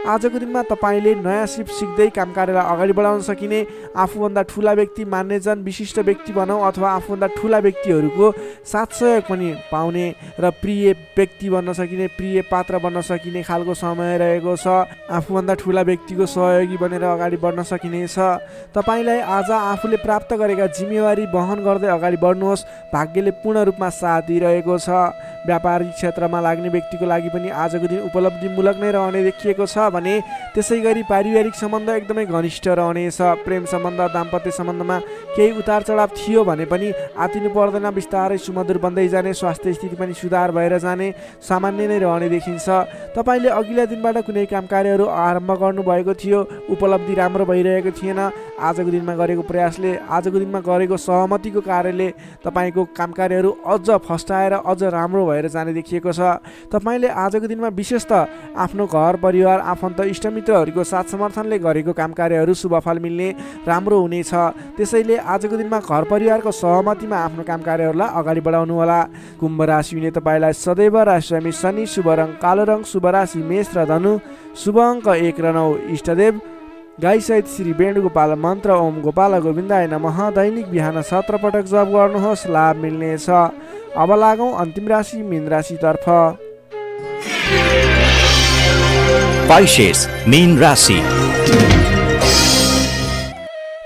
आजको दिनमा तपाईँले नयाँ सिक्दै काम कार्यलाई अगाडि बढाउन सकिने, आफूभन्दा ठुला व्यक्ति, मान्यजन, विशिष्ट व्यक्ति भनौँ अथवा आफूभन्दा ठुला व्यक्तिहरूको साथ सहयोग पनि पाउने र प्रिय व्यक्ति बन्न सकिने, प्रिय पात्र बन्न सकिने खालको समय रहेको छ। आफूभन्दा ठुला व्यक्तिको सहयोगी बनेर अगाडि बढ्न सकिनेछ। तपाईँलाई आज आफूले प्राप्त गरेका जिम्मेवारी वहन गर्दै अगाडि बढ्नुहोस्। भाग्यले पूर्ण रूपमा साथ दिइरहेको छ। व्यापारिक क्षेत्रमा लाग्ने व्यक्तिको लागि पनि आजको दिन उपलब्धिमूलक नै रहने देखिएको छ भने त्यसै गरी पारिवारिक सम्बन्ध एकदमै घनिष्ठ रहनेछ। प्रेम सम्बन्ध, दाम्पत्य सम्बन्धमा केही उतार चढाव थियो भने पनि आतिनु पर्दैन, बिस्तारै सुमधुर बन्दै जाने, स्वास्थ्य स्थिति पनि सुधार भएर जाने, सामान्य नै रहने देखिन्छ। तपाईँले अघिल्ला दिनबाट कुनै काम कार्यहरू आरम्भ गर्नुभएको थियो, उपलब्धि राम्रो भइरहेको थिएन, आजको दिनमा गरेको प्रयासले, आजको दिनमा गरेको सहमतिको कार्यले तपाईँको काम कार्यहरू अझ फस्टाएर अझ राम्रो भएर जाने देखिएको छ। तपाईँले आजको दिनमा विशेष त आफ्नो घर परिवार, आफन्त, इष्टमित्रहरूको साथ समर्थनले गरेको काम कार्यहरू शुभफल मिल्ने, राम्रो हुनेछ। त्यसैले आजको दिनमा घर परिवारको सहमतिमा आफ्नो काम कार्यहरूलाई अगाडि बढाउनु होला। कुम्भ राशि हुने तपाईँलाई सदैव राशिस्वामी शनि, शुभ रङ कालो रङ, शुभ राशि मेष र धनु, शुभ अङ्क 1 र 9। इष्टदेव गाई सहित श्री वेणुगोपाल मन्त्र ओम गोपाल गोविन्दाय नमः दैनिक बिहान 17 पटक जप गर्नुहोस्, लाभ मिल्नेछ। अब लागौँ अन्तिम राशि मीन राशितर्फ। Pisces, मीन राशि।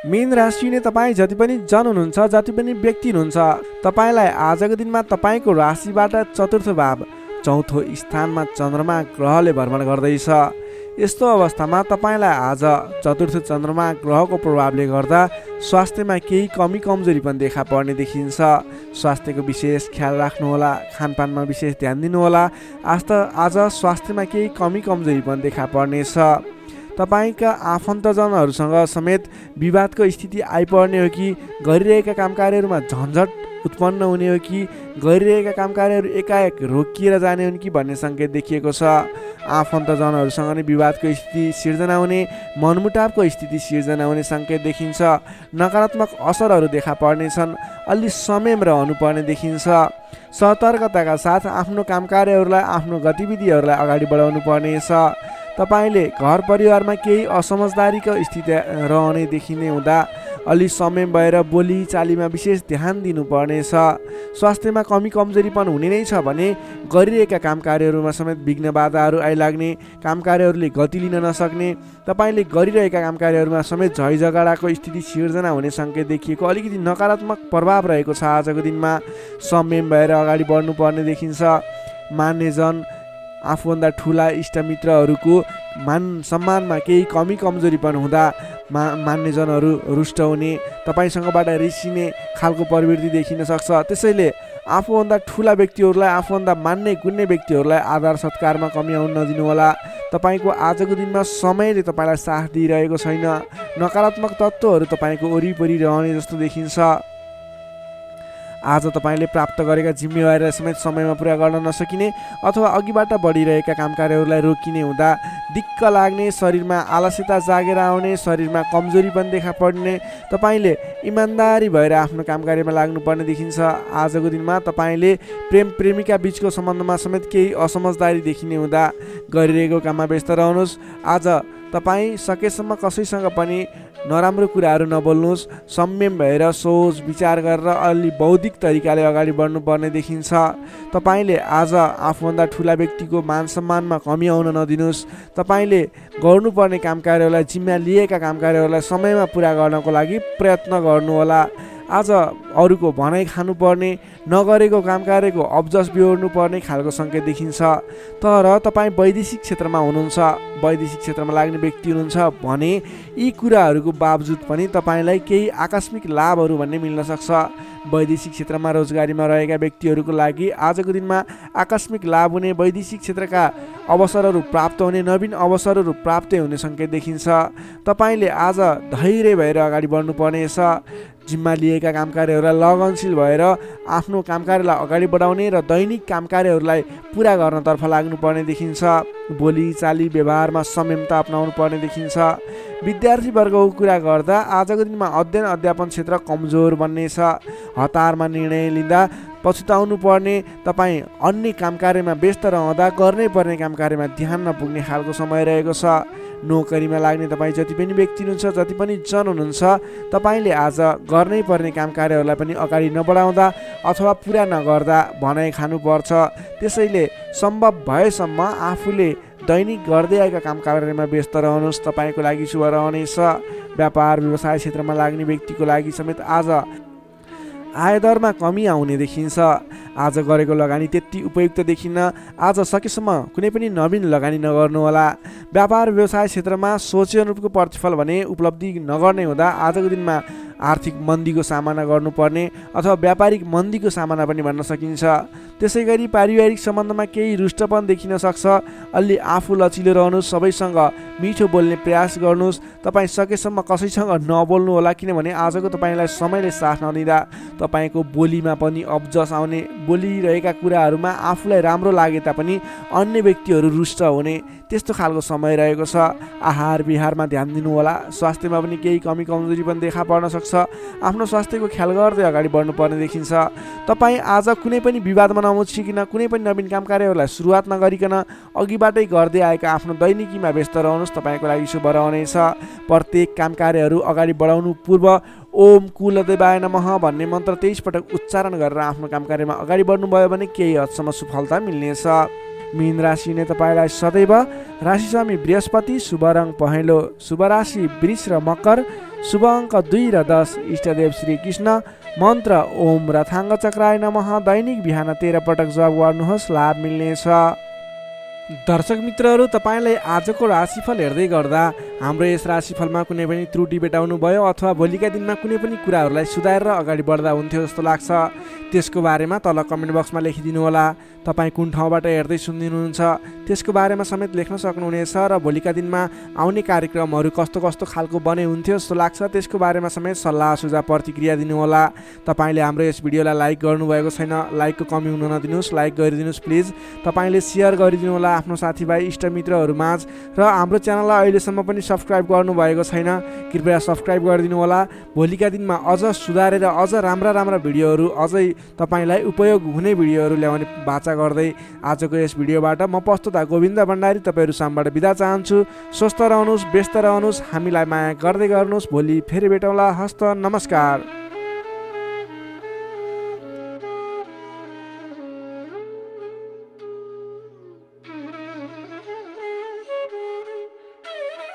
मीन राशि हुने तपाईँ जति पनि जन हुनुहुन्छ, जति पनि व्यक्ति हुनुहुन्छ, तपाईँलाई आजको दिनमा तपाईँको राशिबाट चतुर्थ भाव चौथो स्थानमा चन्द्रमा ग्रहले भ्रमण गर्दैछ। यस्तो अवस्थामा तपाईँलाई आज चतुर्थ चन्द्रमा ग्रहको प्रभावले गर्दा स्वास्थ्यमा केही कमी कमजोरी पनि देखा पर्ने देखिन्छ। स्वास्थ्यको विशेष ख्याल राख्नुहोला, खानपानमा विशेष ध्यान दिनुहोला। आज स्वास्थ्यमा केही कमी कमजोरी पनि देखा पर्नेछ। तपाईँका आफन्तजनहरूसँग समेत विवादको स्थिति आइपर्ने हो कि गरिरहेका काम कार्यहरूमा झन्झट उत्पन्न हुने हो कि गरिरहेका काम कार्यहरू एकाएक रोकिएर जाने हुन् कि भन्ने सङ्केत देखिएको छ। आफन्तजनहरूसँग नै विवादको स्थिति सिर्जना हुने, मनमुटावको स्थिति सिर्जना हुने सङ्केत देखिन्छ। नकारात्मक असरहरू देखा पर्नेछन्। अलि संयम रहनुपर्ने देखिन्छ। सतर्कताका साथ आफ्नो काम कार्यहरूलाई, आफ्नो गतिविधिहरूलाई अगाडि बढाउनु पर्नेछ। तपाईँले घर परिवारमा केही असमझदारीको स्थिति रहने देखिने हुँदा अलि संयम भएर बोली चालीमा विशेष ध्यान दिनुपर्नेछ। स्वास्थ्यमा कमी कमजोरी पनि हुने नै छ भने गरिरहेका काम कार्यहरूमा समेत विघ्न बाधाहरू आइलाग्ने, काम कार्यहरूले गति लिन नसक्ने, तपाईँले गरिरहेका काम कार्यहरूमा समेत झैझगडाको स्थिति सिर्जना हुने सङ्केत देखिएको अलिकति नकारात्मक प्रभाव रहेको छ। आजको दिनमा संयम भएर अगाडि बढ्नुपर्ने देखिन्छ। मान्यजन, आफूभन्दा ठुला इष्टमित्रहरूको मान सम्मानमा केही कमी कमजोरी पनि हुँदा मान्यजनहरू रुष्ट हुने, तपाईँसँगबाट रिसिने खालको प्रवृत्ति देखिन सक्छ। त्यसैले आफूभन्दा ठुला व्यक्तिहरूलाई, आफूभन्दा मान्ने गुन्ने व्यक्तिहरूलाई आदर सत्कारमा कमी आउन नदिनुहोला। तपाईँको आजको दिनमा समयले तपाईँलाई साथ दिइरहेको छैन। नकारात्मक तत्त्वहरू तपाईँको वरिपरि रहने जस्तो देखिन्छ। आज तपाईँले प्राप्त गरेका जिम्मेवारीलाई समेत समयमा पुरा गर्न नसकिने अथवा अघिबाट बढिरहेका काम कार्यहरूलाई रोकिने हुँदा दिक्क लाग्ने, शरीरमा आलस्यता जागेर आउने, शरीरमा कमजोरी पनि देखा पर्ने, तपाईँले इमान्दारी भएर आफ्नो काम कार्यमा लाग्नुपर्ने देखिन्छ। आजको दिनमा तपाईँले प्रेम प्रेमिका बिचको सम्बन्धमा समेत केही असमझदारी देखिने हुँदा गरिरहेको काममा व्यस्त रहनुहोस्। आज तपाईँ सकेसम्म कसैसँग पनि नराम्रो कुराहरू नबोल्नुहोस्। संयम भएर सोच विचार गरेर अलि बौद्धिक तरिकाले अगाडि बढ्नुपर्ने देखिन्छ। तपाईँले आज आफूभन्दा ठुला व्यक्तिको मान सम्मानमा कमी आउन नदिनुहोस्। तपाईँले गर्नुपर्ने काम कार्यहरूलाई, जिम्मा लिएका काम कार्यहरूलाई समयमा पुरा गर्नको लागि प्रयत्न गर्नुहोला। आज अरूको भनाइ खानुपर्ने, नगरेको काम कार्यको अब्जस बिहोर्नु पर्ने खालको सङ्केत देखिन्छ। तर तपाईँ वैदेशिक क्षेत्रमा हुनुहुन्छ, वैदेशिक क्षेत्रमा लाग्ने व्यक्ति हुनुहुन्छ भने यी कुराहरूको बावजुद पनि तपाईँलाई केही आकस्मिक लाभहरू भन्ने मिल्न सक्छ। वैदेशिक क्षेत्रमा रोजगारीमा रहेका व्यक्तिहरूको लागि आजको दिनमा आकस्मिक लाभ हुने, वैदेशिक क्षेत्रका अवसरहरू प्राप्त हुने, नवीन अवसरहरू प्राप्त हुने सङ्केत देखिन्छ। तपाईँले आज धैर्य भएर अगाडि बढ्नुपर्नेछ। जिम्मा लिएका काम कार्यहरूलाई लगनशील भएर आफ्नो काम कार्यलाई अगाडि बढाउने र दैनिक काम कार्यहरूलाई पुरा गर्नतर्फ लाग्नुपर्ने देखिन्छ। बोली चाली व्यवहारमा संयमता अपनाउनु पर्ने देखिन्छ। विद्यार्थी वर्गको कुरा गर्दा आजको दिनमा अध्ययन अध्यापन क्षेत्र कमजोर बन्नेछ। हतारमा निर्णय लिँदा पछुताउनु पर्ने, तपाईँ अन्य काम कार्यमा व्यस्त रहँदा गर्नै पर्ने काम कार्यमा ध्यान नपुग्ने खालको समय रहेको छ। नोकरीमा लाग्ने तपाईँ जति पनि व्यक्ति हुनुहुन्छ, जति पनि जन हुनुहुन्छ, तपाईँले आज गर्नै पर्ने काम कार्यहरूलाई पनि अगाडि नबढाउँदा अथवा पुरा नगर्दा भनाइ खानुपर्छ। त्यसैले सम्भव भएसम्म आफूले दैनिक गर्दै आएका काम कार्यमा व्यस्त रहनुहोस्, तपाईँको लागि शुभ रहनेछ। व्यापार व्यवसाय क्षेत्रमा लाग्ने व्यक्तिको लागि समेत आज आयदरमा कमी आउने देखिन्छ। आज गरेको लगानी त्यति उपयुक्त देखिन्न। आज सकेसम्म कुनै पनि नवीन लगानी नगर्नुहोला। व्यापार व्यवसाय क्षेत्रमा सोचे अनुरूपको प्रतिफल भने उपलब्धि नगर्ने हुँदा आजको दिनमा आर्थिक मन्दीको सामना गर्नुपर्ने अथवा व्यापारिक मन्दीको सामना पनि भन्न सकिन्छ। त्यसै गरी पारिवारिक सम्बन्धमा केही रुष्टपन देखिन सक्छ। अलि आफू लचिलो रहनुहोस्, सबैसँग मिठो बोल्ने प्रयास गर्नुहोस्। तपाईँ सकेसम्म कसैसँग नबोल्नु होला, किनभने आजको तपाईँलाई समयले साथ नदिँदा तपाईँको बोलीमा पनि अब्जस आउने, बोलिरहेका कुराहरूमा आफूलाई राम्रो लागे तापनि अन्य व्यक्तिहरू रुष्ट हुने त्यस्तो खालको समय रहेको छ। आहार विहारमा ध्यान दिनु होला। स्वास्थ्यमा पनि केही कमी कमजोरी पनि देखा पर्न सक्छ। आफ्नो स्वास्थ्यको ख्याल गर्दै अगाडि बढ्नुपर्ने देखिन्छ। तपाईँ आज कुनै पनि विवादमा नमुचिकन, कुनै पनि नवीन काम कार्यहरूलाई सुरुवात नगरिकन अघिबाटै गर्दै आएका आफ्नो दैनिकीमा व्यस्त रहनुहोस्, तपाईँको लागि शुभ रहनेछ। प्रत्येक काम कार्यहरू अगाडि बढाउनु पूर्व ओम कुलदेवाय नमः भन्ने मन्त्र 23 पटक उच्चारण गरेर आफ्नो काम कार्यमा अगाडि बढ्नुभयो भने केही हदसम्म सफलता मिल्नेछ। मीन राशि नै तपाईँलाई सदैव राशिस्वामी बृहस्पति, शुभ रङ पहेँलो, शुभ राशि वृष र मकर, शुभ अङ्क 2 र 10, इष्टदेव श्री कृष्ण, मन्त्र ओम रथाङ्ग चक्राय नमः। दैनिक बिहान 13 पटक जप गर्नुहोस्, लाभ मिल्नेछ। दर्शक मित्रहरू, तपाईँलाई आजको राशिफल हेर्दै गर्दा हाम्रो यस राशिफलमा कुनै पनि त्रुटि भेटाउनु भयो अथवा भोलिका दिनमा कुनै पनि कुराहरूलाई सुधारेर अगाडि बढ्दा हुन्थ्यो जस्तो लाग्छ, त्यसको बारेमा तल कमेन्ट बक्समा लेखिदिनु होला। तपाईँ कुन ठाउँबाट हेर्दै सुनिदिनुहुन्छ त्यसको बारेमा समेत लेख्न सक्नुहुनेछ र भोलिका दिनमा आउने कार्यक्रमहरू कस्तो कस्तो खालको बने हुन्थ्यो जस्तो लाग्छ त्यसको बारेमा समेत सल्लाह सुझाव प्रतिक्रिया दिनुहोला। तपाईँले हाम्रो यस भिडियोलाई लाइक गर्नुभएको छैन, लाइकको कमी हुन नदिनुहोस्, लाइक गरिदिनुहोस् प्लिज। तपाईँले सेयर गरिदिनु होला आफ्नो साथीभाइ इष्टमित्रहरूमाझ र हाम्रो च्यानललाई अहिलेसम्म पनि सब्सक्राइब गर्नुभएको छैन, कृपया सब्सक्राइब गरिदिनु होला। भोलिका दिनमा अझ सुधारेर अझ राम्रा भिडियोहरू, अझै तपाईँलाई उपयोग हुने भिडियोहरू ल्याउने बाचा गर्दै आजको यस भिडियोबाट म प्रस्तुता गोविन्द भण्डारी तपाईँहरू सामबाट बिदा चाहन्छु। स्वस्थ रहनुहोस्, व्यस्त रहनुहोस्, हामीलाई माया गर्दै गर्नुहोस्। भोलि फेरि भेटौँला। हस्त नमस्कार।